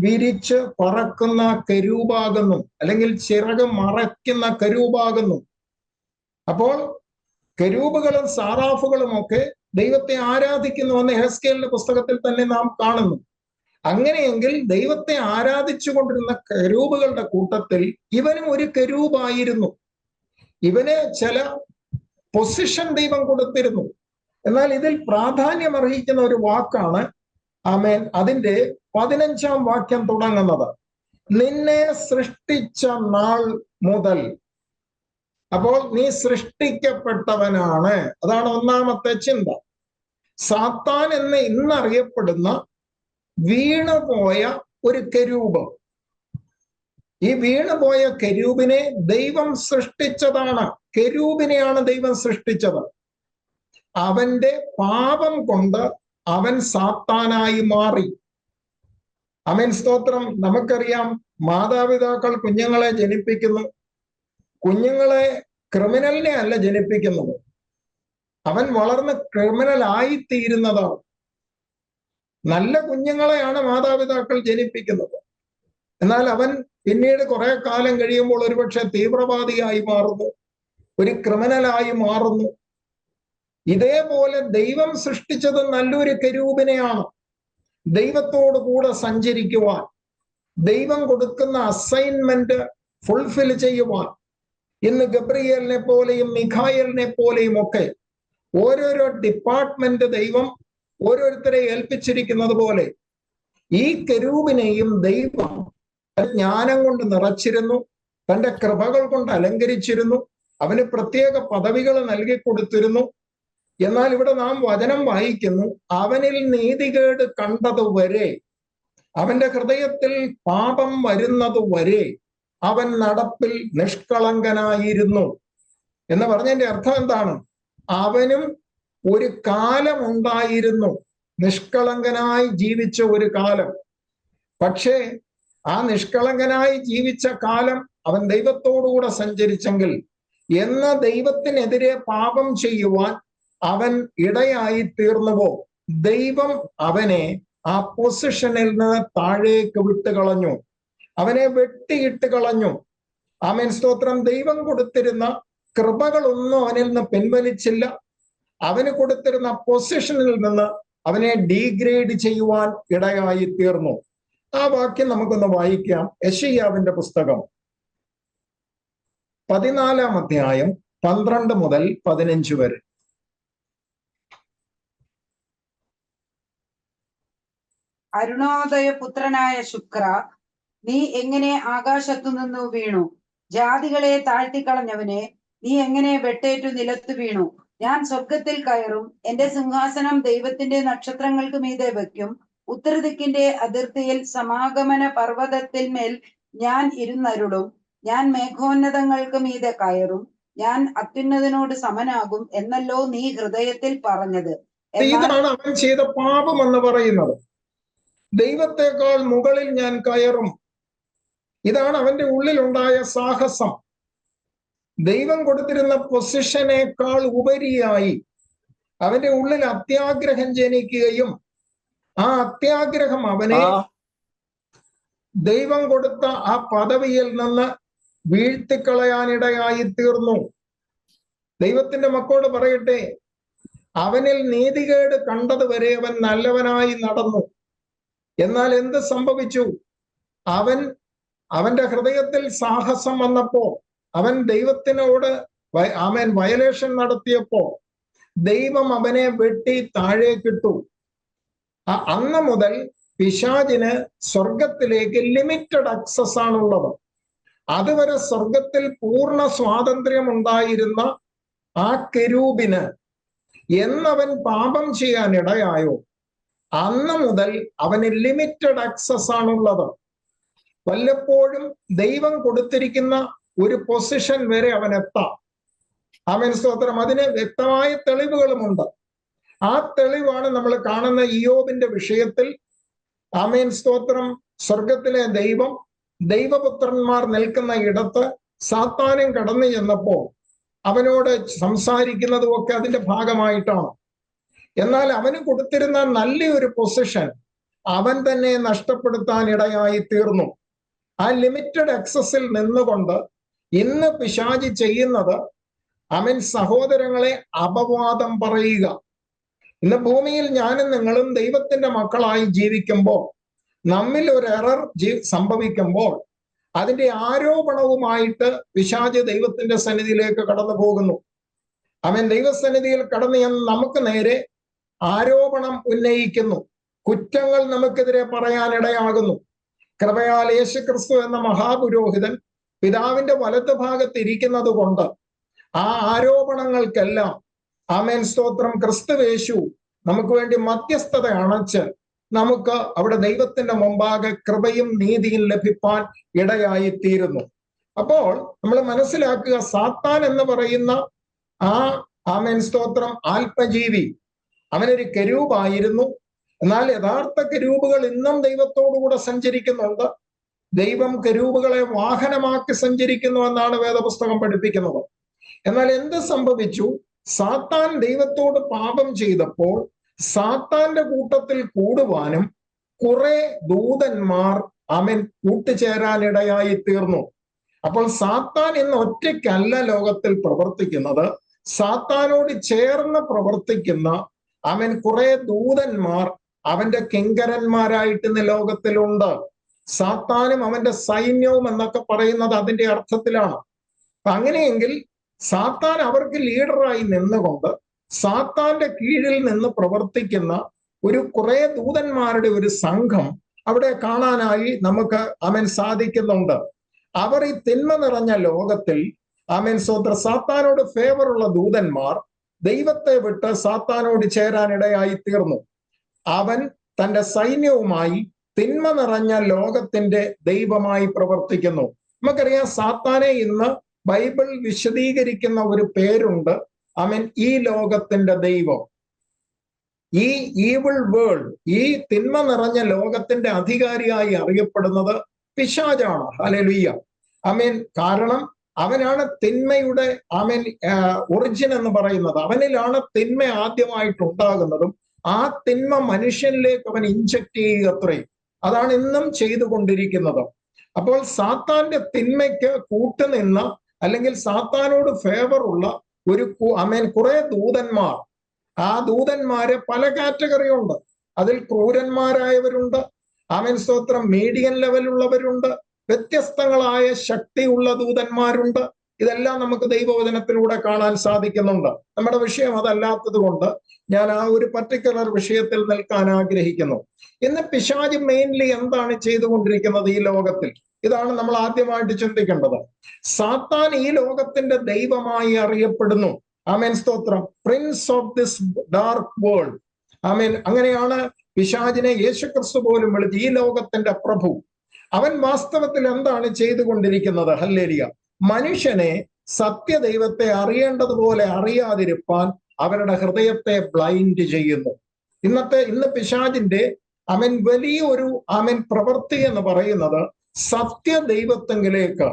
വിരിച്ച് പറക്കുന്ന കരൂപാകുന്നു, അല്ലെങ്കിൽ ചിറക് മറയ്ക്കുന്ന കരൂപാകുന്നു. അപ്പോൾ കരൂപുകളും സാറാഫുകളും ഒക്കെ ദൈവത്തെ ആരാധിക്കുന്നുവെന്ന് എഹെസ്കേലിന്റെ പുസ്തകത്തിൽ തന്നെ നാം കാണുന്നു. അങ്ങനെയെങ്കിൽ ദൈവത്തെ ആരാധിച്ചു കൊണ്ടിരുന്ന കരൂപുകളുടെ കൂട്ടത്തിൽ ഇവനും ഒരു കരൂപായിരുന്നു. ഇവന് ചില പൊസിഷൻ ദൈവം കൊടുത്തിരുന്നു. എന്നാൽ ഇതിൽ പ്രാധാന്യം അർഹിക്കുന്ന ഒരു വാക്കാണ് ആമേൻ അതിന്റെ 15-ാം വാക്യം തുടങ്ങുന്നത്, നിന്നെ സൃഷ്ടിച്ച നാൾ മുതൽ. അപ്പോൾ നീ സൃഷ്ടിക്കപ്പെട്ടവനാണ്. അതാണ് ഒന്നാമത്തെ ചിന്ത. സാത്താൻ എന്ന് ഇന്നറിയപ്പെടുന്ന വീണുപോയ ഒരു കരൂപം. ഈ വീണുപോയ കരൂപിനെ ദൈവം സൃഷ്ടിച്ചതാണ്. കരൂപിനെയാണ് ദൈവം സൃഷ്ടിച്ചത്. അവന്റെ പാപം കൊണ്ട് അവൻ സാത്താനായി മാറി. ആമേൻ, സ്തോത്രം. നമുക്കറിയാം, മാതാപിതാക്കൾ കുഞ്ഞുങ്ങളെ ജനിപ്പിക്കുന്നു. കുഞ്ഞുങ്ങളെ ക്രിമിനലിനെ അല്ല ജനിപ്പിക്കുന്നത്, അവൻ വളർന്ന് ക്രിമിനൽ ആയിത്തീരുന്നതാണ്. നല്ല കുഞ്ഞുങ്ങളെയാണ് മാതാപിതാക്കൾ ജനിപ്പിക്കുന്നത്. എന്നാൽ അവൻ പിന്നീട് കുറെ കാലം കഴിയുമ്പോൾ ഒരുപക്ഷെ തീവ്രവാദിയായി മാറുന്നു, ഒരു ക്രിമിനലായി മാറുന്നു. ഇതേപോലെ ദൈവം സൃഷ്ടിച്ചത് നല്ലൊരു കരൂപിനെയാണ്, ദൈവത്തോടു കൂടെ സഞ്ചരിക്കുവാൻ, ദൈവം കൊടുക്കുന്ന അസൈൻമെന്റ് ഫുൾഫിൽ ചെയ്യുവാൻ. ഇന്ന് ഗബ്രിയേലിനെ പോലെയും മിഖായേലിനെ പോലെയും ഒക്കെ ഓരോരോ ഡിപ്പാർട്ട്മെന്റ് ദൈവം ഓരോരുത്തരെ ഏൽപ്പിച്ചിരിക്കുന്നത് പോലെ ഈ കെരൂബിനെയും ദൈവം ജ്ഞാനം കൊണ്ട് നിറച്ചിരുന്നു, തന്റെ കൃപകൾ കൊണ്ട് അലങ്കരിച്ചിരുന്നു, അവന് പ്രത്യേക പദവികൾ നൽകി കൊടുത്തിരുന്നു. എന്നാൽ ഇവിടെ നാം വചനം വായിക്കുന്നു, അവനിൽ നീതികേട് കണ്ടതുവരെ, അവന്റെ ഹൃദയത്തിൽ പാപം വരുന്നതുവരെ അവൻ നടപ്പിൽ നിഷ്കളങ്കനായിരുന്നു എന്ന് പറഞ്ഞതിന്റെ അർത്ഥം എന്താണ്? അവനും ഒരു കാലം ഉണ്ടായിരുന്നു, നിഷ്കളങ്കനായി ജീവിച്ച ഒരു കാലം. പക്ഷേ ആ നിഷ്കളങ്കനായി ജീവിച്ച കാലം അവൻ ദൈവത്തോടുകൂടെ സഞ്ചരിച്ചെങ്കിൽ എന്ന ദൈവത്തിനെതിരെ പാപം ചെയ്യുവാൻ അവൻ ഇടയായി തീർന്നുവോ, ദൈവം അവനെ ആ പൊസിഷനിൽ നിന്ന് താഴേക്ക് വിട്ടുകളഞ്ഞു, അവനെ വെട്ടിയിട്ട് കളഞ്ഞു. ആമേൻ, സ്തോത്രം. ദൈവം കൊടുത്തിരുന്ന കൃപകളൊന്നും അവനിൽ നിന്ന് പിൻവലിച്ചില്ല. അവന് കൊടുത്തിരുന്ന പൊസിഷനിൽ നിന്ന് അവനെ ഡീഗ്രേഡ് ചെയ്യുവാൻ ഇടയായി തീർന്നു. ആ വാക്യം നമുക്കൊന്ന് വായിക്കാം. യെശയ്യാവിന്റെ പുസ്തകം 14-ാം അധ്യായം 12 മുതൽ 15 വരെ. അരുണോദയ പുത്രനായ ശുക്ര, നീ എങ്ങനെ ആകാശത്തു നിന്നു വീണു? ജാതികളെ താഴ്ത്തിക്കളഞ്ഞവനെ, നീ എങ്ങനെ വെട്ടേറ്റു നിലത്തു വീണു? ഞാൻ സ്വർഗത്തിൽ കയറും, എന്റെ സിംഹാസനം ദൈവത്തിന്റെ നക്ഷത്രങ്ങൾക്ക് മീതെ വയ്ക്കും. ഉത്തരദിക്കിന്റെ അതിർത്തിയിൽ സമാഗമന പർവ്വതത്തിൽ മേൽ ഞാൻ ഇരുന്നരുളും. ഞാൻ മേഘോന്നതങ്ങൾക്ക് മീതെ കയറും, ഞാൻ അത്യുന്നതനോട് സമനാകും എന്നല്ലോ നീ ഹൃദയത്തിൽ പറഞ്ഞത്. ഇതാണ് അവൻ ചെയ്ത പാപം എന്ന് പറയുന്നത്. ദൈവത്തെക്കാൾ മുകളിൽ ഞാൻ കയറും. ഇതാണ് അവന്റെ ഉള്ളിലുണ്ടായ സാഹസം. ദൈവം കൊടുത്തിരുന്ന പൊസിഷനേക്കാൾ ഉപരിയായി അവന്റെ ഉള്ളിൽ അത്യാഗ്രഹം ജനിക്കുകയും ആ അത്യാഗ്രഹം അവനെ ദൈവം കൊടുത്ത ആ പദവിയിൽ നിന്ന് വീഴ്ത്തിക്കളയാനിടയായി തീർന്നു. ദൈവത്തിന്റെ മക്കളോട് പറയട്ടെ, അവനിൽ നീതികേട് കണ്ടതുവരെ അവൻ നല്ലവനായി നടന്നു. എന്നാൽ എന്ത് സംഭവിച്ചു? അവന്റെ ഹൃദയത്തിൽ സാഹസം വന്നപ്പോ, അവൻ ദൈവത്തിനോട് വയലേഷൻ നടത്തിയപ്പോ ദൈവം അവനെ വെട്ടി താഴേക്കിട്ടു. അന്ന് മുതൽ പിശാചിന് സ്വർഗത്തിലേക്ക് ലിമിറ്റഡ് ആക്സസ് ആണുള്ളത്. അതുവരെ സ്വർഗത്തിൽ പൂർണ്ണ സ്വാതന്ത്ര്യം ഉണ്ടായിരുന്ന ആ കെരൂബിന് എന്നവൻ പാപം ചെയ്യാൻ ഇടയായോ, അന്ന് മുതൽ അവന് ലിമിറ്റഡ് ആക്സസ് ആണുള്ളത്. വല്ലപ്പോഴും ദൈവം കൊടുത്തിരിക്കുന്ന ഒരു പൊസിഷൻ വരെ അവൻ എത്താം. ആമേൻ, സ്തോത്രം. അതിന് വ്യക്തമായ തെളിവുകളുമുണ്ട്. ആ തെളിവാണ് നമ്മൾ കാണുന്ന ഇയ്യോബിന്റെ വിഷയത്തിൽ. ആമേൻ, സ്തോത്രം. സ്വർഗത്തിലെ ദൈവം, ദൈവപുത്രന്മാർ നിൽക്കുന്ന ഇടത്ത് സാത്താനും കടന്നു ചെന്നപ്പോ അവനോട് സംസാരിക്കുന്നതും ഒക്കെ അതിന്റെ ഭാഗമായിട്ടാണ്. എന്നാൽ അവന് കൊടുത്തിരുന്ന നല്ലൊരു പൊസിഷൻ അവൻ തന്നെ നഷ്ടപ്പെടുത്താൻ ഇടയായി തീർന്നു. ആ ലിമിറ്റഡ് ആക്സസിൽ നിന്നുകൊണ്ട് ഇന്ന് പിശാചി ചെയ്യുന്നത് അവൻ സഹോദരങ്ങളെ അപവാദം പറയുക. ഇന്ന് ഭൂമിയിൽ ഞാനും നിങ്ങളും ദൈവത്തിന്റെ മക്കളായി ജീവിക്കുമ്പോൾ നമ്മിൽ ഒരു എറർ സംഭവിക്കുമ്പോൾ അതിന്റെ ആരോപണവുമായിട്ട് പിശാചി ദൈവത്തിന്റെ സന്നിധിയിലേക്ക് കടന്നു പോകുന്നു. അവൻ ദൈവസന്നിധിയിൽ കടന്നു ചെന്ന് നമുക്ക് നേരെ ആരോപണം ഉന്നയിക്കുന്നു, കുറ്റങ്ങൾ നമുക്കെതിരെ പറയാനിടയാകുന്നു. കൃപയാൽ യേശുക്രിസ്തു എന്ന മഹാപുരോഹിതൻ പിതാവിന്റെ വലത്ത് ഭാഗത്ത് ഇരിക്കുന്നത് കൊണ്ട് ആ ആരോപണങ്ങൾക്കെല്ലാം ആമേൻ, സ്തോത്രം, ക്രിസ്തുവേശു നമുക്ക് വേണ്ടി മധ്യസ്ഥത അണച്ച് നമുക്ക് അവിടെ ദൈവത്തിന്റെ മുമ്പാകെ കൃപയും നീതിയും ലഭിപ്പാൻ ഇടയായി തീരുന്നു. അപ്പോൾ നമ്മൾ മനസ്സിലാക്കുക, സാത്താൻ എന്ന് പറയുന്ന ആ ആമേൻ, സ്തോത്രം, ആത്മജീവി അവനൊരു കെരൂബായിരുന്നു. എന്നാൽ യഥാർത്ഥ കെരൂബുകൾ ഇന്നും ദൈവത്തോടുകൂടെ സഞ്ചരിക്കുന്നുണ്ട്. ദൈവം കെരൂബുകളെ വാഹനമാക്കി സഞ്ചരിക്കുന്നു എന്നാണ് വേദപുസ്തകം പഠിപ്പിക്കുന്നത്. എന്നാൽ എന്ത് സംഭവിച്ചു? സാത്താൻ ദൈവത്തോട് പാപം ചെയ്തപ്പോൾ സാത്താന്റെ കൂട്ടത്തിൽ കൂടുവാനും കുറെ ദൂതന്മാർ അവൻ കൂട്ടുചേരാനിടയായി തീർന്നു. അപ്പോൾ സാത്താൻ ഇന്ന് ഒറ്റയ്ക്കല്ല ലോകത്തിൽ പ്രവർത്തിക്കുന്നത്. സാത്താനോട് ചേർന്ന് പ്രവർത്തിക്കുന്ന അവൻ കുറെ ദൂതന്മാർ അവന്റെ കിങ്കരന്മാരായിട്ട് ഇന്ന് ലോകത്തിലുണ്ട്. സാത്താനും അവന്റെ സൈന്യവും എന്നൊക്കെ പറയുന്നത് അതിന്റെ അർത്ഥത്തിലാണ്. അപ്പൊ അങ്ങനെയെങ്കിൽ സാത്താൻ അവർക്ക് ലീഡറായി നിന്നുകൊണ്ട് സാത്താന്റെ കീഴിൽ നിന്ന് പ്രവർത്തിക്കുന്ന കുറെ ദൂതന്മാരുടെ ഒരു സംഘം അവിടെ കാണാനായി നമുക്ക് സാധിക്കുന്നുണ്ട്. അവർ ഈ തിന്മ നിറഞ്ഞ ലോകത്തിൽ സാത്താനോട് ഫേവറുള്ള ദൂതന്മാർ ദൈവത്തെ വിട്ട് സാത്താനോട് ചേരാനിടയായി തീർന്നു. അവൻ തന്റെ സൈന്യവുമായി തിന്മ നിറഞ്ഞ ലോകത്തിന്റെ ദൈവമായി പ്രവർത്തിക്കുന്നു. നമുക്കറിയാം, സാത്താനെ ഇന്ന് ബൈബിൾ വിശദീകരിക്കുന്ന ഒരു പേരുണ്ട്. ഈ ലോകത്തിന്റെ ദൈവം, ഈ ഈവിൾ വേൾഡ്, ഈ തിന്മ നിറഞ്ഞ ലോകത്തിന്റെ അധികാരിയായി അറിയപ്പെടുന്നത് പിശാചാണ്. ഹല്ലേലൂയ. കാരണം അവനാണ് തിന്മയുടെ ഒറിജിൻ എന്ന് പറയുന്നത്. അവനിലാണ് തിന്മ ആദ്യമായിട്ടുണ്ടാകുന്നതും ആ തിന്മ മനുഷ്യനിലേക്ക് അവൻ ഇൻജക്ട് ചെയ്യുകത്രേ. അതാണ് ഇന്നും ചെയ്തുകൊണ്ടിരിക്കുന്നത്. അപ്പോൾ സാത്താന്റെ തിന്മയ്ക്ക് കൂട്ടുനിന്ന, അല്ലെങ്കിൽ സാത്താനോട് ഫേവർ ഉള്ള കുറെ ദൂതന്മാർ, ആ ദൂതന്മാരെ പല കാറ്റഗറി ഉണ്ട്. അതിൽ ക്രൂരന്മാരായവരുണ്ട്, സ്തോത്രം, മീഡിയം ലെവലുള്ളവരുണ്ട്, വ്യത്യസ്തങ്ങളായ ശക്തിയുള്ള ദൂതന്മാരുണ്ട്. ഇതെല്ലാം നമുക്ക് ദൈവവചനത്തിലൂടെ കാണാൻ സാധിക്കുന്നുണ്ട്. നമ്മുടെ വിഷയം അതല്ലാത്തത് കൊണ്ട് ഞാൻ ആ ഒരു പർട്ടിക്കുലർ വിഷയത്തിൽ നിൽക്കാൻ ആഗ്രഹിക്കുന്നു. ഇന്ന് പിശാച് മെയിൻലി എന്താണ് ചെയ്തുകൊണ്ടിരിക്കുന്നത് ഈ ലോകത്തിൽ? ഇതാണ് നമ്മൾ ആദ്യമായിട്ട് ചിന്തിക്കേണ്ടത്. സാത്താൻ ഈ ലോകത്തിന്റെ ദൈവമായി അറിയപ്പെടുന്നു. സ്തോത്രം. Prince of this dark world. അങ്ങനെയാണ് പിശാചിനെ യേശുക്രിസ്തു പോലും വിളിച്ച് ഈ ലോകത്തിന്റെ പ്രഭു. അവൻ വാസ്തവത്തിൽ എന്താണ് ചെയ്തുകൊണ്ടിരിക്കുന്നത്? ഹല്ലേലൂയ. മനുഷ്യനെ സത്യദൈവത്തെ അറിയേണ്ടതുപോലെ അറിയാതിരിപ്പാൻ അവരുടെ ഹൃദയത്തെ ബ്ലൈൻഡ് ചെയ്യുന്നു. ഇന്ന് പിശാചിന്റെ വലിയൊരു പ്രവൃത്തി എന്ന് പറയുന്നത് സത്യദൈവത്തെങ്കിലേക്ക്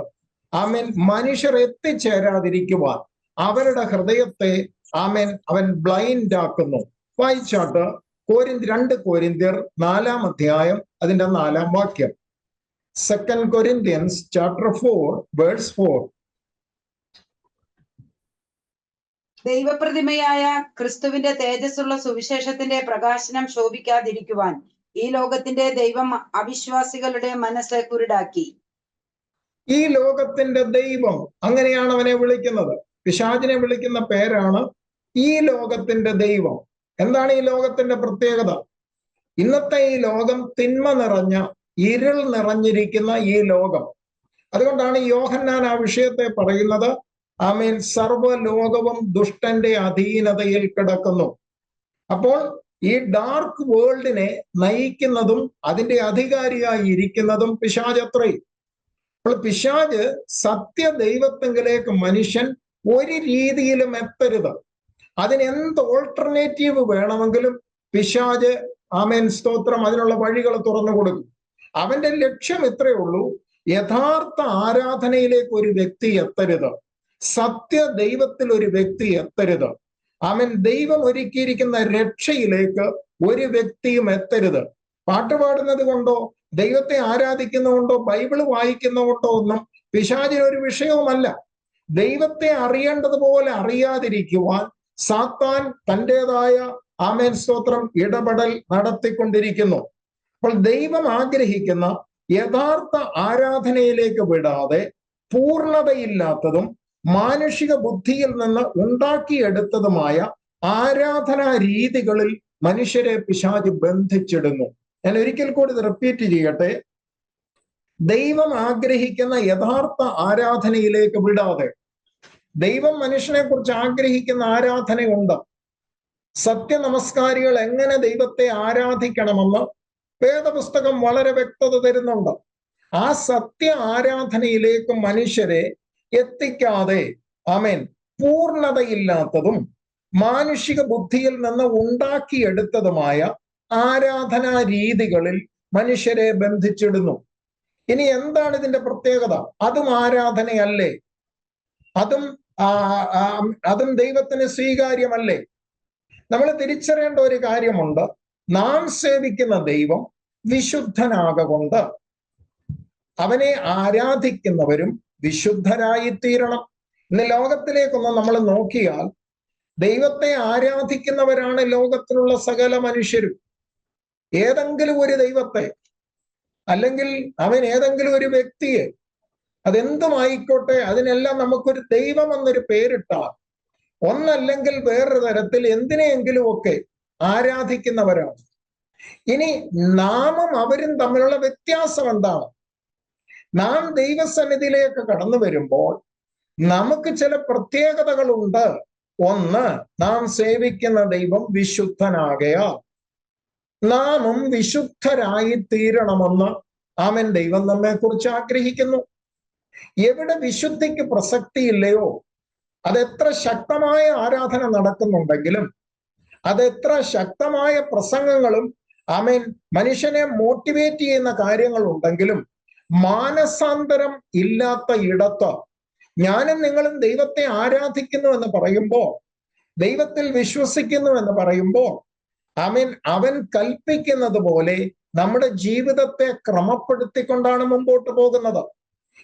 മനുഷ്യർ എത്തിച്ചേരാതിരിക്കുവാൻ അവരുടെ ഹൃദയത്തെ അവൻ ബ്ലൈൻഡ് ആക്കുന്നു. വായിച്ചാട്ട് 2 കൊരിന്ത്യർ 4-ാം അധ്യായം അതിന്റെ 4-ാം വാക്യം. 2 Corinthians chapter 4 verse 4. ദൈവപ്രതിമയായ ക്രിസ്തുവിന്റെ തേജസ്സുള്ള സുവിശേഷത്തിന്റെ പ്രകാശനം ശോഭിക്കാതിരിക്കുവാൻ ഈ ലോകത്തിന്റെ ദൈവം അവിശ്വാസികളുടെ മനസ്സ് കുരുടാക്കി. ഈ ലോകത്തിന്റെ ദൈവം, അങ്ങനെയാണ് അവനെ വിളിക്കുന്നത്. പിശാചിനെ വിളിക്കുന്ന പേരാണ് ഈ ലോകത്തിന്റെ ദൈവം. എന്താണ് ഈ ലോകത്തിന്റെ പ്രത്യേകത? ഇന്നത്തെ ഈ ലോകം തിന്മ നിറഞ്ഞ, ഇരുൾ നിറഞ്ഞിരിക്കുന്ന ഈ ലോകം. അതുകൊണ്ടാണ് യോഹന്നാൻ ആ വിഷയത്തെ പറയുന്നത്, സർവ്വലോകവും ദുഷ്ടന്റെ അധീനതയിൽ കിടക്കുന്നു. അപ്പോൾ ഈ ഡാർക്ക് വേൾഡിനെ നയിക്കുന്നതും അതിന്റെ അധികാരിയായി ഇരിക്കുന്നതും പിശാചത്രേ. അപ്പോൾ പിശാച് സത്യദൈവത്തെങ്കിലേക്ക് മനുഷ്യൻ ഒരു രീതിയിലും എത്തരുത്. അതിനെന്ത് ഓൾട്ടർനേറ്റീവ് വേണമെങ്കിലും പിശാച് സ്തോത്രം അതിനുള്ള വഴികൾ തുറന്നു കൊടുക്കും. അവന്റെ ലക്ഷ്യം ഇത്രയേ ഉള്ളൂ: യഥാർത്ഥ ആരാധനയിലേക്ക് ഒരു വ്യക്തി എത്തരുത്, സത്യദൈവത്തിൽ ഒരു വ്യക്തി എത്തരുത്. ദൈവം ഒരുക്കിയിരിക്കുന്ന രക്ഷയിലേക്ക് ഒരു വ്യക്തിയും എത്തരുത്. പാട്ടുപാടുന്നത് കൊണ്ടോ ദൈവത്തെ ആരാധിക്കുന്നതുകൊണ്ടോ ബൈബിള് വായിക്കുന്നതുകൊണ്ടോ ഒന്നും പിശാചിനൊരു വിഷയവുമല്ല. ദൈവത്തെ അറിയേണ്ടതുപോലെ അറിയാതിരിക്കുവാൻ സാത്താൻ തൻ്റെതായ സ്തോത്രം ഇടപെടൽ നടത്തിക്കൊണ്ടിരിക്കുന്നു. അപ്പോൾ ദൈവം ആഗ്രഹിക്കുന്ന യഥാർത്ഥ ആരാധനയിലേക്ക് വിടാതെ പൂർണ്ണതയില്ലാത്തതും മാനുഷിക ബുദ്ധിയിൽ നിന്ന് ഉണ്ടാക്കിയെടുത്തതുമായ ആരാധനാ രീതികളിൽ മനുഷ്യരെ പിശാച് ബന്ധിച്ചിടുന്നു. ഞാൻ ഒരിക്കൽ കൂടി ഇത് റിപ്പീറ്റ് ചെയ്യട്ടെ. ദൈവം ആഗ്രഹിക്കുന്ന യഥാർത്ഥ ആരാധനയിലേക്ക് വിടാതെ, ദൈവം മനുഷ്യനെ കുറിച്ച് ആഗ്രഹിക്കുന്ന ആരാധനയുണ്ട്. സത്യനമസ്കാരികൾ എങ്ങനെ ദൈവത്തെ ആരാധിക്കണമെന്ന് വേദപുസ്തകം വളരെ വ്യക്തത തരുന്നുണ്ട്. ആ സത്യ ആരാധനയിലേക്ക് മനുഷ്യരെ എത്തിക്കാതെ പൂർണ്ണതയില്ലാത്തതും മാനുഷിക ബുദ്ധിയിൽ നിന്ന് ഉണ്ടാക്കിയെടുത്തതുമായ ആരാധനാ രീതികളിൽ മനുഷ്യരെ ബന്ധിച്ചിടുന്നു. ഇനി എന്താണ് ഇതിന്റെ പ്രത്യേകത? അതും ആരാധനയല്ലേ? അതും ദൈവത്തിന് സ്വീകാര്യമല്ലേ? നമ്മൾ തിരിച്ചറിയേണ്ട ഒരു കാര്യമുണ്ട്. നാം സേവിക്കുന്ന ദൈവം വിശുദ്ധനാകൊണ്ട് അവനെ ആരാധിക്കുന്നവരും വിശുദ്ധരായിത്തീരണം. ഇന്ന് ലോകത്തിലേക്കൊന്ന് നമ്മൾ നോക്കിയാൽ ദൈവത്തെ ആരാധിക്കുന്നവരാണ് ലോകത്തിലുള്ള സകല മനുഷ്യരും. ഏതെങ്കിലും ഒരു ദൈവത്തെ, അല്ലെങ്കിൽ അവൻ ഏതെങ്കിലും ഒരു വ്യക്തിയെ, അതെന്തുമായിക്കോട്ടെ, അതിനെല്ലാം നമുക്കൊരു ദൈവം എന്നൊരു പേരിട്ടാൽ ഒന്നല്ലെങ്കിൽ വേറൊരു തരത്തിൽ എന്തിനെയെങ്കിലും ഒക്കെ ആരാധിക്കുന്നവരാണ്. ഇനി നാമും അവരും തമ്മിലുള്ള വ്യത്യാസം എന്താണ്? നാം ദൈവസന്നിധിയിലേക്ക് കടന്നു വരുമ്പോൾ നമുക്ക് ചില പ്രത്യേകതകളുണ്ട്. ഒന്ന്, നാം സേവിക്കുന്ന ദൈവം വിശുദ്ധനാകയാൽ നാമും വിശുദ്ധരായി തീരണമെന്ന് ആമേൻ ദൈവം നമ്മെ കുറിച്ച് ആഗ്രഹിക്കുന്നു. എവിടെ വിശുദ്ധിക്ക് പ്രസക്തിയില്ലയോ, അതെത്ര ശക്തമായ ആരാധന നടക്കുന്നുണ്ടെങ്കിലും, അതെത്ര ശക്തമായ പ്രസംഗങ്ങളും ആമേൻ മനുഷ്യനെ മോട്ടിവേറ്റ് ചെയ്യുന്ന കാര്യങ്ങൾ ഉണ്ടെങ്കിലും, മാനസാന്തരം ഇല്ലാത്ത ഇടത്ത് ഞാനും നിങ്ങളും ദൈവത്തെ ആരാധിക്കുന്നു എന്ന് പറയുമ്പോൾ, ദൈവത്തിൽ വിശ്വസിക്കുന്നു എന്ന് പറയുമ്പോൾ ആമേൻ അവൻ കൽപ്പിക്കുന്നത് പോലെ നമ്മുടെ ജീവിതത്തെ ക്രമപ്പെടുത്തിക്കൊണ്ടാണ് മുമ്പോട്ട് പോകുന്നത്.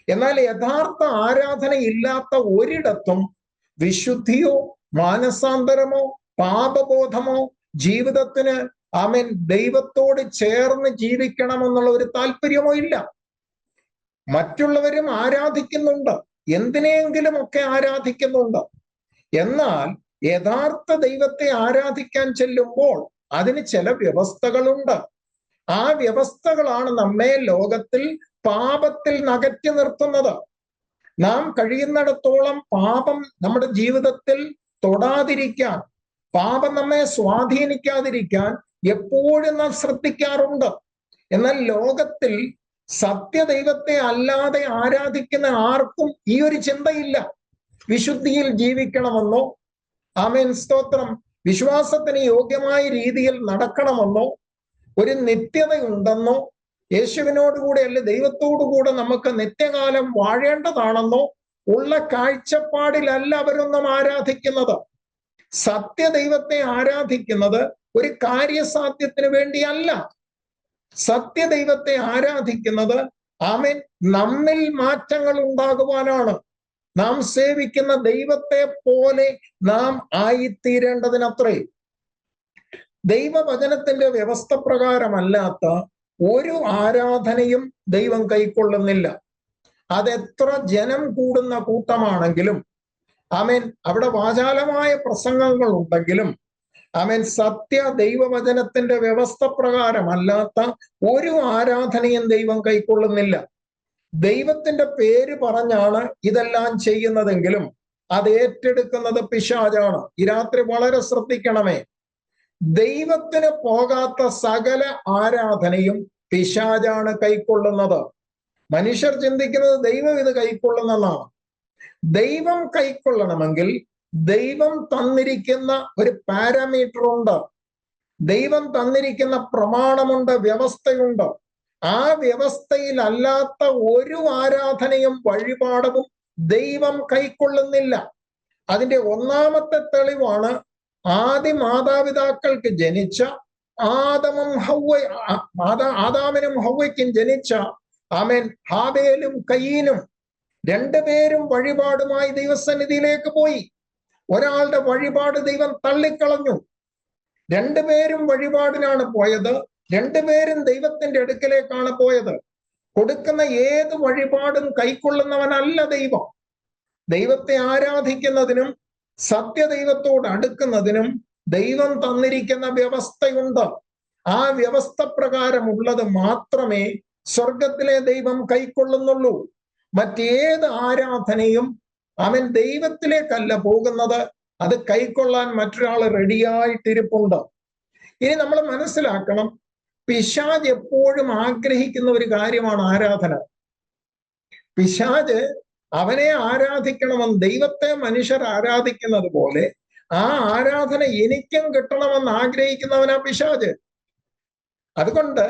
എന്നാൽ യഥാർത്ഥ ആരാധന ഇല്ലാത്ത ഒരിടത്തും വിശുദ്ധിയോ മാനസാന്തരമോ പാപബോധമോ ജീവിതത്തിന് ആമേൻ ദൈവത്തോട് ചേർന്ന് ജീവിക്കണമെന്നുള്ള ഒരു താല്പര്യമോ ഇല്ല. മറ്റുള്ളവരും ആരാധിക്കുന്നുണ്ട്, എന്തിനെങ്കിലും ഒക്കെ ആരാധിക്കുന്നുണ്ട്. എന്നാൽ യഥാർത്ഥ ദൈവത്തെ ആരാധിക്കാൻ ചെല്ലുമ്പോൾ അതിന് ചില വ്യവസ്ഥകളുണ്ട്. ആ വ്യവസ്ഥകളാണ് നമ്മെ ലോകത്തിൽ പാപത്തിൽ അകറ്റി നിർത്തുന്നത്. നാം കഴിയുന്നിടത്തോളം പാപം നമ്മുടെ ജീവിതത്തിൽ തൊടാതിരിക്കാൻ, പാപം നമ്മെ സ്വാധീനിക്കാതിരിക്കാൻ എപ്പോഴും നാം ശ്രദ്ധിക്കാറുണ്ട്. എന്നാൽ ലോകത്തിൽ സത്യദൈവത്തെ അല്ലാതെ ആരാധിക്കുന്ന ആർക്കും ഈ ഒരു ചിന്തയില്ല. വിശുദ്ധിയിൽ ജീവിക്കണമെന്നോ, ആമേൻ സ്തോത്രം, വിശ്വാസത്തിന് യോഗ്യമായ രീതിയിൽ നടക്കണമെന്നോ, ഒരു നിത്യതയുണ്ടെന്നോ, യേശുവിനോടുകൂടെ അല്ലെ ദൈവത്തോടുകൂടെ നമുക്ക് നിത്യകാലം വാഴേണ്ടതാണെന്നോ ഉള്ള കാഴ്ചപ്പാടിലല്ല അവരൊന്നും ആരാധിക്കുന്നത്. സത്യദൈവത്തെ ആരാധിക്കുന്നത് ഒരു കാര്യസാധ്യത്തിന് വേണ്ടിയല്ല. സത്യദൈവത്തെ ആരാധിക്കുന്നത് ആമേൻ നമ്മിൽ മാറ്റങ്ങൾ ഉണ്ടാകുവാനാണ്. നാം സേവിക്കുന്ന ദൈവത്തെ പോലെ നാം ആയിത്തീരേണ്ടതിനത്രേ. ദൈവവചനത്തിന്റെ വ്യവസ്ഥ പ്രകാരമല്ലാത്ത ഒരു ആരാധനയും ദൈവം കൈക്കൊള്ളുന്നില്ല. അതെത്ര ജനം കൂടുന്ന കൂട്ടമാണെങ്കിലും ആമേൻ അവിടെ വാചാലമായ പ്രസംഗങ്ങൾ ഉണ്ടെങ്കിലും ആമേൻ സത്യ ദൈവവചനത്തിന്റെ വ്യവസ്ഥ പ്രകാരമല്ലാത്ത ഒരു ആരാധനയും ദൈവം കൈക്കൊള്ളുന്നില്ല. ദൈവത്തിന്റെ പേര് പറഞ്ഞാണ് ഇതെല്ലാം ചെയ്യുന്നതെങ്കിലും അത് ഏറ്റെടുക്കുന്നത് പിശാചാണ്. ഈ രാത്രി വളരെ ശ്രദ്ധിക്കണമേ. ദൈവത്തിന് പോകാത്ത സകല ആരാധനയും പിശാചാണ് കൈക്കൊള്ളുന്നത്. മനുഷ്യർ ചിന്തിക്കുന്നത് ദൈവം ഇത് കൈക്കൊള്ളുന്നതാണ്. ദൈവം കൈക്കൊള്ളണമെങ്കിൽ ദൈവം തന്നിരിക്കുന്ന ഒരു പാരാമീറ്റർ ഉണ്ട്, ദൈവം തന്നിരിക്കുന്ന പ്രമാണമുണ്ട്, വ്യവസ്ഥയുണ്ട്. ആ വ്യവസ്ഥയിലല്ലാത്ത ഒരു ആരാധനയും വഴിപാടും ദൈവം കൈക്കൊള്ളുന്നില്ല. അതിന്റെ ഒന്നാമത്തെ തെളിവാണ് ആദി മാതാപിതാക്കൾക്ക് ജനിച്ച ആദാമിനും ഹൗവയ്ക്കും ജനിച്ച ആമേൻ ഹാബേലും കയീനും രണ്ടുപേരും വഴിപാടുമായി ദൈവസന്നിധിയിലേക്ക് പോയി. ഒരാളുടെ വഴിപാട് ദൈവം തള്ളിക്കളഞ്ഞു. രണ്ടുപേരും വഴിപാടിനാണ് പോയത്, രണ്ടുപേരും ദൈവത്തിന്റെ അടുക്കലേക്കാണ് പോയത്. കൊടുക്കുന്ന ഏത് വഴിപാടും കൈക്കൊള്ളുന്നവനല്ല ദൈവം. ദൈവത്തെ ആരാധിക്കുന്നതിനും സത്യദൈവത്തോട് അടുക്കുന്നതിനും ദൈവം തന്നിരിക്കുന്ന വ്യവസ്ഥയുണ്ട്. ആ വ്യവസ്ഥ പ്രകാരമുള്ളത് മാത്രമേ സ്വർഗത്തിലെ ദൈവം കൈക്കൊള്ളുന്നുള്ളൂ. മറ്റേത് ആരാധനയും അവൻ ദൈവത്തിലേക്കല്ല പോകുന്നത്, അത് കൈക്കൊള്ളാൻ മറ്റൊരാൾ റെഡിയായിട്ടിരിപ്പുണ്ട്. ഇനി നമ്മൾ മനസ്സിലാക്കണം, പിശാച് എപ്പോഴും ആഗ്രഹിക്കുന്ന ഒരു കാര്യമാണ് ആരാധന. പിശാച് അവനെ ആരാധിക്കണമെന്ന്, ദൈവത്തെ മനുഷ്യർ ആരാധിക്കുന്നത് പോലെ ആ ആരാധന എനിക്കും കിട്ടണമെന്ന് ആഗ്രഹിക്കുന്നവനാ പിശാച്. അതുകൊണ്ട്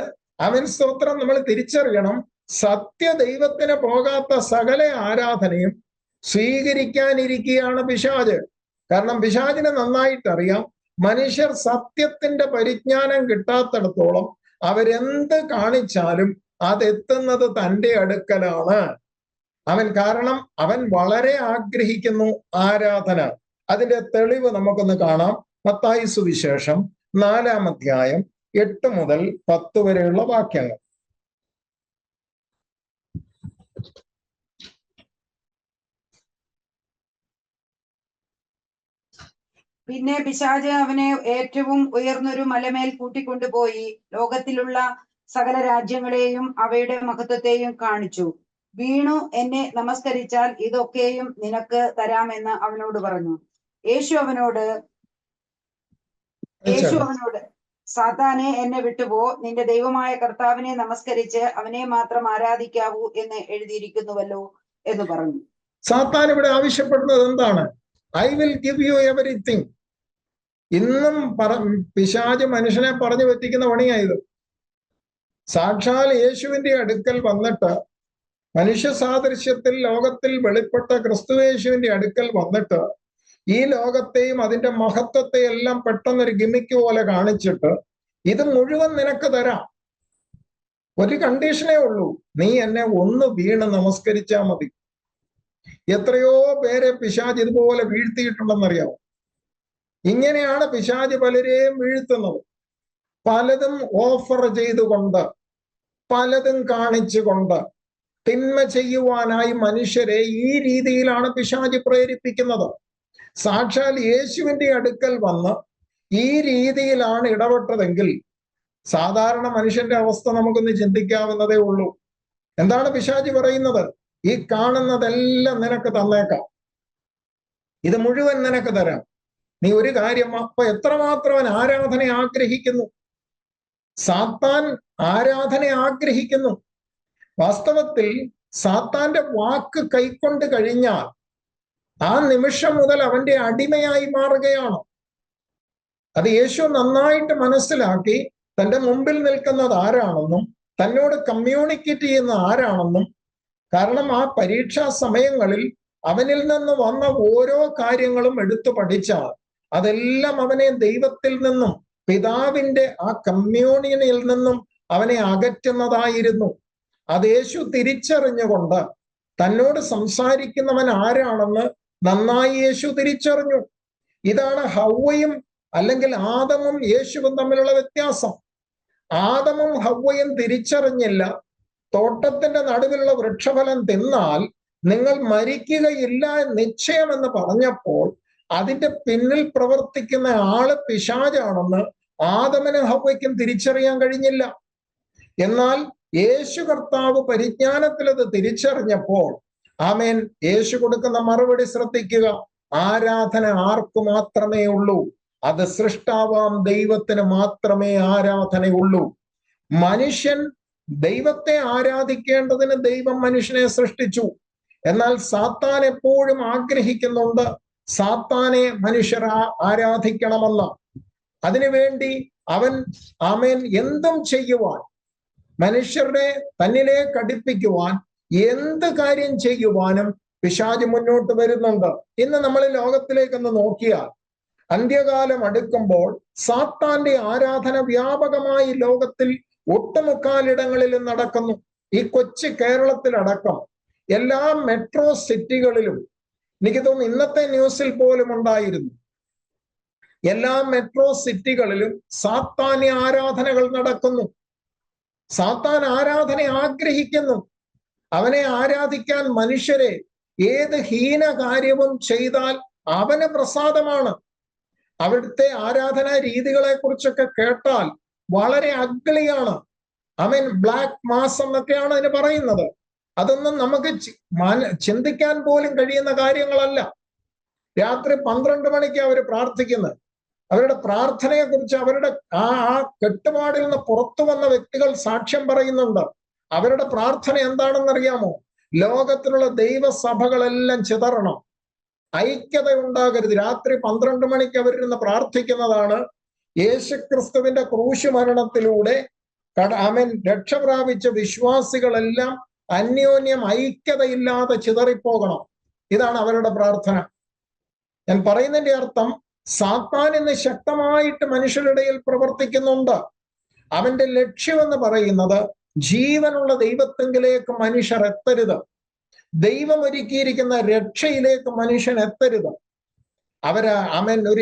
അവൻ സ്തോത്രം നമ്മൾ തിരിച്ചറിയണം, സത്യദൈവത്തിന് പോകാത്ത സകല ആരാധനയും സ്വീകരിക്കാനിരിക്കുകയാണ് പിശാച്. കാരണം പിശാചിന് നന്നായിട്ടറിയാം, മനുഷ്യർ സത്യത്തിന്റെ പരിജ്ഞാനം കിട്ടാത്തിടത്തോളം അവരെന്ത് കാണിച്ചാലും അതെത്തുന്നത് തൻ്റെ അടുക്കലാണ്. കാരണം അവൻ വളരെ ആഗ്രഹിക്കുന്നു ആരാധന. അതിന്റെ തെളിവ് നമുക്കൊന്ന് കാണാം. മത്തായി സുവിശേഷം 4-ാം അധ്യായം 8 മുതൽ 10 വരെയുള്ള വാക്യങ്ങൾ. പിന്നെ പിശാച് അവനെ ഏറ്റവും ഉയർന്നൊരു മലമേൽ കൂട്ടിക്കൊണ്ടുപോയി ലോകത്തിലുള്ള സകല രാജ്യങ്ങളെയും അവയുടെ മഹത്വത്തെയും കാണിച്ചു. വീണു എന്നെ നമസ്കരിച്ചാൽ ഇതൊക്കെയും നിനക്ക് തരാമെന്ന് അവനോട് പറഞ്ഞു. യേശു അവനോട് സാത്താനെ, എന്നെ വിട്ടുപോ, നിന്റെ ദൈവമായ കർത്താവിനെ നമസ്കരിച്ച് അവനെ മാത്രം ആരാധിക്കാവൂ എന്ന് എഴുതിയിരിക്കുന്നുവല്ലോ എന്ന് പറഞ്ഞു. സാത്താൻ ഇവിടെ ആവശ്യപ്പെടുന്നത് എന്താണ്? I will give you everything. ഇന്നും പിശാച് മനുഷ്യനെ പറഞ്ഞു പറ്റിക്കുന്ന പണിയായത്. സാക്ഷാൽ യേശുവിന്റെ അടുക്കൽ വന്നിട്ട്, മനുഷ്യ സാദൃശ്യത്തിൽ ലോകത്തിൽ വെളിപ്പെട്ട ക്രിസ്തുയേശുവിന്റെ അടുക്കൽ വന്നിട്ട് ഈ ലോകത്തെയും അതിന്റെ മഹത്വത്തെയെല്ലാം പെട്ടെന്നൊരു ഗിമിക്ക് പോലെ കാണിച്ചിട്ട് ഇത് മുഴുവൻ നിനക്ക് തരാം, ഒരു കണ്ടീഷനേ ഉള്ളൂ, നീ എന്നെ ഒന്ന് വീണ് നമസ്കരിച്ചാൽ മതി. എത്രയോ പേരെ പിശാച് ഇതുപോലെ വീഴ്ത്തിയിട്ടുണ്ടെന്നറിയാമോ? ഇങ്ങനെയാണ് പിശാച് പലരെയും വീഴ്ത്തുന്നത്. പലതും ഓഫർ ചെയ്തുകൊണ്ട്, പലതും കാണിച്ചുകൊണ്ട് തിന്മ ചെയ്യുവാനായി മനുഷ്യരെ ഈ രീതിയിലാണ് പിശാച് പ്രേരിപ്പിക്കുന്നത്. സാക്ഷാൽ യേശുവിന്റെ അടുക്കൽ വന്ന് ഈ രീതിയിലാണ് ഇടപെട്ടതെങ്കിൽ സാധാരണ മനുഷ്യന്റെ അവസ്ഥ നമുക്കൊന്ന് ചിന്തിക്കാവുന്നതേ ഉള്ളൂ. എന്താണ് പിശാച് പറയുന്നത്? ഈ കാണുന്നതെല്ലാം നിനക്ക് തന്നേക്കാം, ഇത് മുഴുവൻ നിനക്ക് തരാം, നീ ഒരു കാര്യം. അപ്പൊ എത്രമാത്രം അവൻ ആരാധന ആഗ്രഹിക്കുന്നു. സാത്താൻ ആരാധന ആഗ്രഹിക്കുന്നു. വാസ്തവത്തിൽ സാത്താന്റെ വാക്ക് കൈക്കൊണ്ട് കഴിഞ്ഞാൽ ആ നിമിഷം മുതൽ അവന്റെ അടിമയായി മാറുകയാണ്. അത് യേശു നന്നായിട്ട് മനസ്സിലാക്കി. തന്റെ മുമ്പിൽ നിൽക്കുന്നത് ആരാണെന്നും തന്നോട് കമ്മ്യൂണിക്കേറ്റ് ചെയ്യുന്ന ആരാണെന്നും, കാരണം ആ പരീക്ഷാ സമയങ്ങളിൽ അവനിൽ നിന്ന് വന്ന ഓരോ കാര്യങ്ങളും എടുത്തു പഠിച്ചാൽ അതെല്ലാം അവനെ ദൈവത്തിൽ നിന്നും പിതാവിന്റെ ആ കമ്മ്യൂണിയനിൽ നിന്നും അവനെ അകറ്റുന്നതായിരുന്നു. അത് യേശു തിരിച്ചറിഞ്ഞുകൊണ്ട് തന്നോട് സംസാരിക്കുന്നവൻ ആരാണെന്ന് നന്നായി യേശു തിരിച്ചറിഞ്ഞു. ഇതാണ് ഹവ്വയും അല്ലെങ്കിൽ ആദമും യേശുവും തമ്മിലുള്ള വ്യത്യാസം. ആദമും ഹവ്വയും തിരിച്ചറിഞ്ഞില്ല, തോട്ടത്തിന്റെ നടുവിലുള്ള വൃക്ഷഫലം തിന്നാൽ നിങ്ങൾ മരിക്കുകയില്ല നിശ്ചയമെന്ന് പറഞ്ഞപ്പോൾ അതിന്റെ പിന്നിൽ പ്രവർത്തിക്കുന്ന ആള് പിശാചാണെന്ന് ആദമിനും ഹവ്വയ്ക്കും തിരിച്ചറിയാൻ കഴിഞ്ഞില്ല. എന്നാൽ യേശു കർത്താവ് പരിജ്ഞാനത്തിൽ അത് തിരിച്ചറിഞ്ഞപ്പോൾ, ആമേൻ, യേശു കൊടുക്കുന്ന മറുപടി ശ്രദ്ധിക്കുക. ആരാധന ആർക്കു മാത്രമേ ഉള്ളൂ? അത് സൃഷ്ടാവാം ദൈവത്തിന് മാത്രമേ ആരാധനയുള്ളൂ. മനുഷ്യൻ ദൈവത്തെ ആരാധിക്കേണ്ടതിന് ദൈവം മനുഷ്യനെ സൃഷ്ടിച്ചു. എന്നാൽ സാത്താൻ എപ്പോഴും ആഗ്രഹിക്കുന്നുണ്ട് സാത്താനെ മനുഷ്യർ ആരാധിക്കണമെന്ന്. അതിനുവേണ്ടി അവൻ ആമേൻ എന്തും ചെയ്യുവാൻ, മനുഷ്യരുടെ തന്നിലേക്ക് അടുപ്പിക്കുവാൻ, എന്ത് കാര്യം ചെയ്യുവാനും പിശാച് മുന്നോട്ട് വരുന്നുണ്ട്. ഇന്ന് നമ്മൾ ലോകത്തിലേക്കൊന്ന് നോക്കിയാൽ അന്ത്യകാലം അടുക്കുമ്പോൾ സാത്താന്റെ ആരാധന വ്യാപകമായി ലോകത്തിൽ ഒട്ടുമുക്കാലിടങ്ങളിലും നടക്കുന്നു. ഈ കൊച്ചു കേരളത്തിലടക്കം എല്ലാ മെട്രോ സിറ്റികളിലും, എനിക്ക് തോന്നുന്നു ഇന്നത്തെ ന്യൂസിൽ പോലും ഉണ്ടായിരുന്നു, എല്ലാ മെട്രോ സിറ്റികളിലും സാത്താന്യ ആരാധനകൾ നടക്കുന്നു. സാത്താൻ ആരാധന ആഗ്രഹിക്കുന്നു. അവനെ ആരാധിക്കാൻ മനുഷ്യരെ ഏത് ഹീന കാര്യവും ചെയ്താൽ അവന് പ്രസാദമാണ്. അവിടുത്തെ ആരാധനാ രീതികളെ കുറിച്ചൊക്കെ കേട്ടാൽ വളരെ അഗ്ലിയാണ്. അവൻ ബ്ലാക്ക് മാസ് എന്നൊക്കെയാണ് അതിന് പറയുന്നത്. അതൊന്നും നമുക്ക് ചിന്തിക്കാൻ പോലും കഴിയുന്ന കാര്യങ്ങളല്ല. രാത്രി 12 മണിക്ക് അവർ പ്രാർത്ഥിക്കുന്നത്. അവരുടെ പ്രാർത്ഥനയെ കുറിച്ച് അവരുടെ ആ കെട്ടുപാടിൽ നിന്ന് പുറത്തു വന്ന വ്യക്തികൾ സാക്ഷ്യം പറയുന്നുണ്ട്. അവരുടെ പ്രാർത്ഥന എന്താണെന്നറിയാമോ? ലോകത്തിലുള്ള ദൈവസഭകളെല്ലാം ചിതറണം, ഐക്യത ഉണ്ടാകരുത്. രാത്രി 12 മണിക്ക് അവരിരുന്ന് പ്രാർത്ഥിക്കുന്നതാണ്. യേശുക്രിസ്തുവിന്റെ ക്രൂശ് മരണത്തിലൂടെ രക്ഷ പ്രാപിച്ച വിശ്വാസികളെല്ലാം അന്യോന്യം ഐക്യതയില്ലാതെ ചിതറിപ്പോകണം. ഇതാണ് അവരുടെ പ്രാർത്ഥന. ഞാൻ പറയുന്നതിന്റെ അർത്ഥം, സാത്താൻ ഇന്ന് ശക്തമായിട്ട് മനുഷ്യരുടെ ഇടയിൽ പ്രവർത്തിക്കുന്നുണ്ട്. അവന്റെ ലക്ഷ്യമെന്ന് പറയുന്നത് ജീവനുള്ള ദൈവത്തെങ്കിലേക്ക് മനുഷ്യർ എത്തരുത്, ദൈവം ഒരുക്കിയിരിക്കുന്ന രക്ഷയിലേക്ക് മനുഷ്യൻ എത്തരുത്.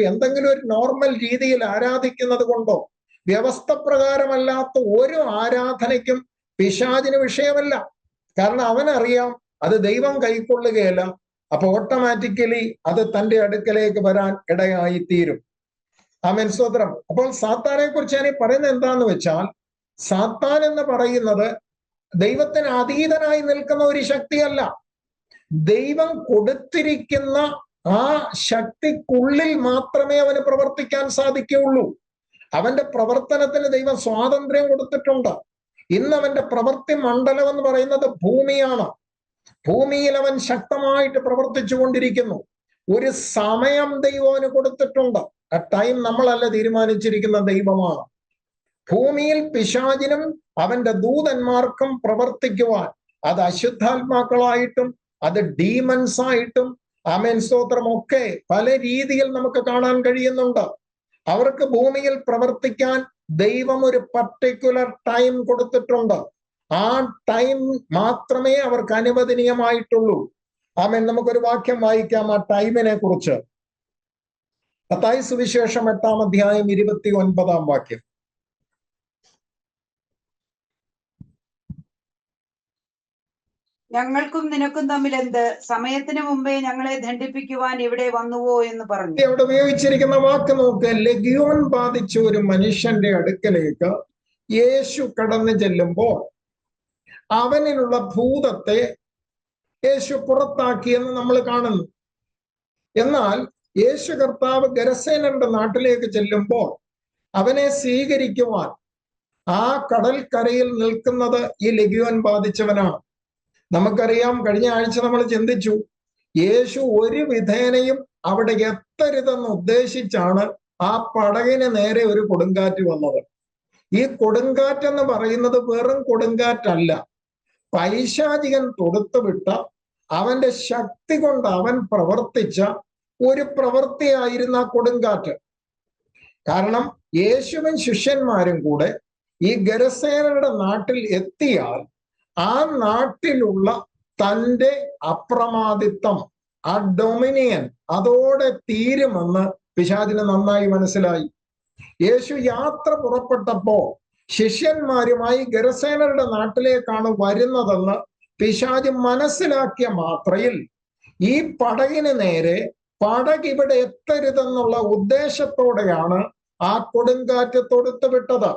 എന്തെങ്കിലും ഒരു നോർമൽ രീതിയിൽ ആരാധിക്കുന്നത് കൊണ്ടോ വ്യവസ്ഥ പ്രകാരമല്ലാത്ത ഒരു ആരാധനയ്ക്കും പിശാചിന് വിഷയമല്ല. കാരണം അവനറിയാം അത് ദൈവം കൈക്കൊള്ളുകയല്ല, അപ്പൊ ഓട്ടോമാറ്റിക്കലി അത് തന്റെ അടുക്കലേക്ക് വരാൻ ഇടയായിത്തീരും. ആമേൻ, സ്തോത്രം. അപ്പോൾ സാത്താനെ കുറിച്ച് ഞാൻ പറയുന്നത് എന്താന്ന് വെച്ചാൽ, സാത്താൻ എന്ന് പറയുന്നത് ദൈവത്തിന് അതീതനായി നിൽക്കുന്ന ഒരു ശക്തിയല്ല. ദൈവം കൊടുത്തിരിക്കുന്ന ആ ശക്തിക്കുള്ളിൽ മാത്രമേ അവന് പ്രവർത്തിക്കാൻ സാധിക്കുകയുള്ളൂ. അവന്റെ പ്രവർത്തനത്തിന് ദൈവം സ്വാതന്ത്ര്യം കൊടുത്തിട്ടുണ്ട്. ഇന്ന് അവന്റെ പ്രവൃത്തി മണ്ഡലം എന്ന് പറയുന്നത് ഭൂമിയാണ്. ഭൂമിയിൽ അവൻ ശക്തമായിട്ട് പ്രവർത്തിച്ചു കൊണ്ടിരിക്കുന്നു. ഒരു സമയം ദൈവത്തിന് കൊടുത്തിട്ടുണ്ട്. ആ ടൈം നമ്മളല്ല തീരുമാനിച്ചിരിക്കുന്ന, ദൈവമാണ്. ഭൂമിയിൽ പിശാചിനും അവന്റെ ദൂതന്മാർക്കും പ്രവർത്തിക്കുവാൻ, അത് അശുദ്ധാത്മാക്കളായിട്ടും അത് ഡീമൻസ് ആയിട്ടും, ആമേൻ, സ്തോത്രം, ഒക്കെ പല രീതിയിൽ നമുക്ക് കാണാൻ കഴിയുന്നുണ്ട്. അവർക്ക് ഭൂമിയിൽ പ്രവർത്തിക്കാൻ ദൈവം ഒരു പർട്ടിക്കുലർ ടൈം കൊടുത്തിട്ടുണ്ട്. ആ ടൈം മാത്രമേ അവർക്ക് അനുവദനീയമായിട്ടുള്ളൂ. ആമേൻ. നമുക്കൊരു വാക്യം വായിക്കാം ആ ടൈമിനെ കുറിച്ച്. മത്തായി സുവിശേഷം 8-ാം അധ്യായം 29-ാം വാക്യം. ഞങ്ങൾക്കും നിനക്കും തമ്മിൽ എന്ത്? സമയത്തിന് മുമ്പേ ഞങ്ങളെ ദണ്ഡിപ്പിക്കുവാൻ ഇവിടെ വന്നുവോ എന്ന് പറഞ്ഞു. അവിടെ ഉപയോഗിച്ചിരിക്കുന്ന വാക്ക് നോക്ക്. ലെഗിയോൻ ബാധിച്ച ഒരു മനുഷ്യന്റെ അടുക്കലേക്ക് യേശു കടന്നു ചെല്ലുമ്പോൾ അവനിലുള്ള ഭൂതത്തെ യേശു പുറത്താക്കിയെന്ന് നമ്മൾ കാണുന്നു. എന്നാൽ യേശു കർത്താവ് ഗരസേനന്റെ നാട്ടിലേക്ക് ചെല്ലുമ്പോൾ അവനെ സ്വീകരിക്കുവാൻ ആ കടൽക്കരയിൽ നിൽക്കുന്നത് ഈ ലെഗിയോൻ ബാധിച്ചവനാണ്. നമുക്കറിയാം, കഴിഞ്ഞ ആഴ്ച നമ്മൾ ചിന്തിച്ചു, യേശു ഒരു വിധേനയും അവിടെ എത്തരുതെന്ന് ഉദ്ദേശിച്ചാണ് ആ പടകിന് നേരെ ഒരു കൊടുങ്കാറ്റ് വന്നത്. ഈ കൊടുങ്കാറ്റെന്ന് പറയുന്നത് വെറും കൊടുങ്കാറ്റല്ല, പൈശാചികൻ തൊടുത്തുവിട്ട അവന്റെ ശക്തി കൊണ്ട് അവൻ പ്രവർത്തിച്ച ഒരു പ്രവൃത്തിയായിരുന്ന കൊടുങ്കാറ്റ്. കാരണം യേശുവും ശിഷ്യന്മാരും കൂടെ ഈ ഗരസേനയുടെ നാട്ടിൽ എത്തിയാൽ ആ നാട്ടിലുള്ള തൻ്റെ അപ്രമാദിത്വം, ആ ഡൊമിനിയൻ അതോടെ തീരുമെന്ന് പിശാചിന് നന്നായി മനസ്സിലായി. യേശു യാത്ര പുറപ്പെട്ടപ്പോ ശിഷ്യന്മാരുമായി ഗരസേനരുടെ നാട്ടിലേക്കാണ് വരുന്നതെന്ന് പിശാച് മനസ്സിലാക്കിയ മാത്രയിൽ ഈ പടകിന് നേരെ പടക് ഇവിടെ എത്തരുതെന്നുള്ള ഉദ്ദേശത്തോടെയാണ് ആ കൊടുങ്കാറ്റ് തൊടുത്തുവിട്ടത്.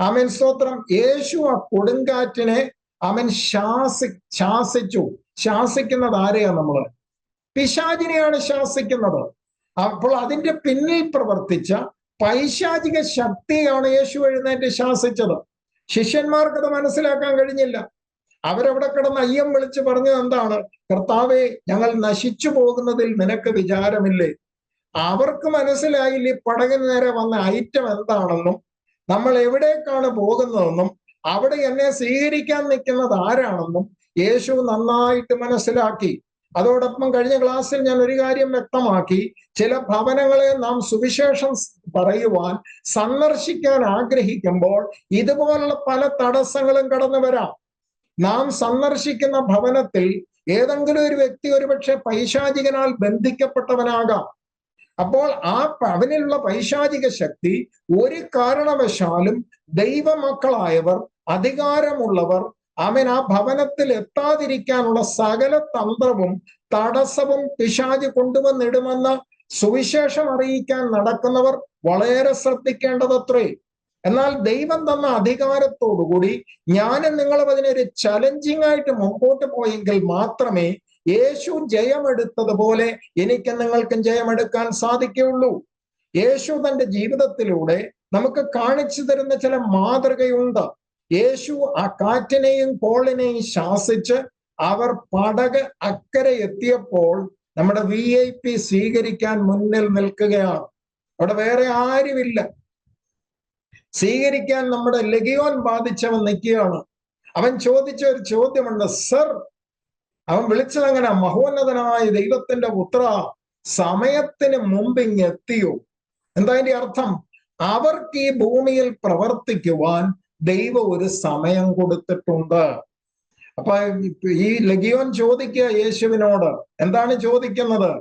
ആമേൻ, സ്തോത്രം. യേശു ആ കൊടുങ്കാറ്റിനെ അവൻ ശാസിച്ചു. ശാസിക്കുന്നത് ആരെയാ? നമ്മള് പിശാചിനെയാണ് ശാസിക്കുന്നത്. അപ്പോൾ അതിന്റെ പിന്നിൽ പ്രവർത്തിച്ച പൈശാചിക ശക്തിയാണ് യേശു എഴുന്നേറ്റ് ശാസിച്ചത്. ശിഷ്യന്മാർക്കത് മനസ്സിലാക്കാൻ കഴിഞ്ഞില്ല. അവരവിടെ കിടന്ന് അയ്യം വിളിച്ച് പറഞ്ഞത് എന്താണ്? കർത്താവേ, ഞങ്ങൾ നശിച്ചു പോകുന്നതിൽ നിനക്ക് വിചാരമില്ലേ? അവർക്ക് മനസ്സിലായില്ല ഈ പടകിന് നേരെ വന്ന ഐറ്റം എന്താണെന്നും നമ്മൾ എവിടേക്കാണ് പോകുന്നതെന്നും അവിടെ എന്നെ സ്വീകരിക്കാൻ നിൽക്കുന്നത് ആരാണെന്നും യേശു നന്നായിട്ട് മനസ്സിലാക്കി. അതോടൊപ്പം കഴിഞ്ഞ ക്ലാസ്സിൽ ഞാൻ ഒരു കാര്യം വ്യക്തമാക്കി. ചില ഭവനങ്ങളെ നാം സുവിശേഷം പറയുവാൻ സന്ദർശിക്കാൻ ആഗ്രഹിക്കുമ്പോൾ ഇതുപോലുള്ള പല തടസ്സങ്ങളും കടന്നു വരാം. നാം സന്ദർശിക്കുന്ന ഭവനത്തിൽ ഏതെങ്കിലും ഒരു വ്യക്തി ഒരുപക്ഷെ പൈശാചികനാൽ ബന്ധിക്കപ്പെട്ടവനാകാം. അപ്പോൾ ആ അവനിലുള്ള പൈശാചിക ശക്തി ഒരു കാരണവശാലും ദൈവമക്കളായവർ, അധികാരമുള്ളവർ, അവൻ ആ ഭവനത്തിൽ എത്താതിരിക്കാനുള്ള സകല തന്ത്രവും തടസ്സവും പിശാച് കൊണ്ടുവന്നിടുമെന്ന് സുവിശേഷം അറിയിക്കാൻ നടക്കുന്നവർ വളരെ ശ്രദ്ധിക്കേണ്ടതത്രേ. എന്നാൽ ദൈവം തന്ന അധികാരത്തോടുകൂടി ഞാനും നിങ്ങളും അതിനൊരു ചലഞ്ചിങ് ആയിട്ട് മുമ്പോട്ട് പോയെങ്കിൽ മാത്രമേ യേശു ജയമെടുത്തതുപോലെ എനിക്ക് നിങ്ങൾക്കും ജയമെടുക്കാൻ സാധിക്കുകയുള്ളൂ. യേശു തന്റെ ജീവിതത്തിലൂടെ നമുക്ക് കാണിച്ചു തരുന്ന ചില മാതൃകയുണ്ട്. യേശു ആ കാറ്റിനെയും കോളിനെയും ശാസിച്ച് അവർ പടക് അക്കരെ എത്തിയപ്പോൾ നമ്മുടെ VIP സ്വീകരിക്കാൻ മുന്നിൽ നിൽക്കുകയാണ്. അവിടെ വേറെ ആരുമില്ല. സ്വീകരിക്കാൻ നമ്മുടെ ലെഗിയോൻ ബാധിച്ചവൻ നിൽക്കുകയാണ്. അവൻ ചോദിച്ച ഒരു ചോദ്യമുണ്ട്. സർ, അവൻ വിളിച്ചത് അങ്ങനെ, മഹോന്നതനായ ദൈവത്തിന്റെ പുത്ര, സമയത്തിന് മുമ്പ് ഇങ്ങ് എത്തിയോ? എന്താ അതിന്റെ അർത്ഥം? അവർക്ക് ഈ ഭൂമിയിൽ പ്രവർത്തിക്കുവാൻ ദൈവം ഒരു സമയം കൊടുത്തിട്ടുണ്ട്. അപ്പൊ ഈ ലെഗിയോൻ ചോദിക്കുക യേശുവിനോട്, എന്താണ് ചോദിക്കുന്നത്?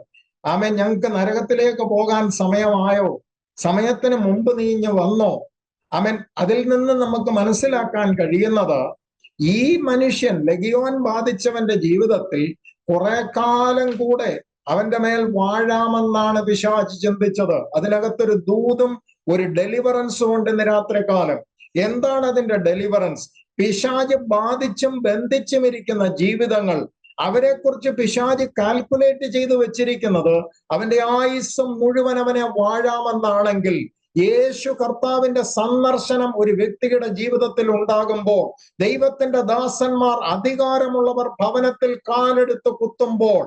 ആമേൻ, ഞങ്ങൾക്ക് നരകത്തിലേക്ക് പോകാൻ സമയമായോ? സമയത്തിന് മുമ്പ് നീ ഇഞ്ഞ് വന്നോ? ആമേൻ. അതിൽ നിന്ന് നമുക്ക് മനസ്സിലാക്കാൻ കഴിയുന്നത് ഈ മനുഷ്യൻ ലെഗിയോൻ ബാധിച്ചവന്റെ ജീവിതത്തിൽ കുറെ കാലം കൂടെ അവന്റെ മേൽ വാഴാമെന്നാണ് പിശാച് ചിന്തിച്ചത്. അതിനകത്തൊരു ദൂതും ഒരു ഡെലിവറൻസും ഉണ്ട് ഇന്ന് രാത്രികാലം. എന്താണ് അതിന്റെ ഡെലിവറൻസ്? പിശാച് ബാധിച്ചും ബന്ധിച്ചും ഇരിക്കുന്ന ജീവിതങ്ങൾ, അവരെക്കുറിച്ച് പിശാച് കാൽക്കുലേറ്റ് ചെയ്ത് വെച്ചിരിക്കുന്നത് അവന്റെ ആയുസ്സം മുഴുവൻ അവനെ വാഴാമെന്നാണെങ്കിൽ, യേശു കർത്താവിന്റെ സന്ദർശനം ഒരു വ്യക്തിയുടെ ജീവിതത്തിൽ ഉണ്ടാകുമ്പോൾ, ദൈവത്തിന്റെ ദാസന്മാർ അധികാരമുള്ളവർ ഭവനത്തിൽ കാലെടുത്ത് കുത്തുമ്പോൾ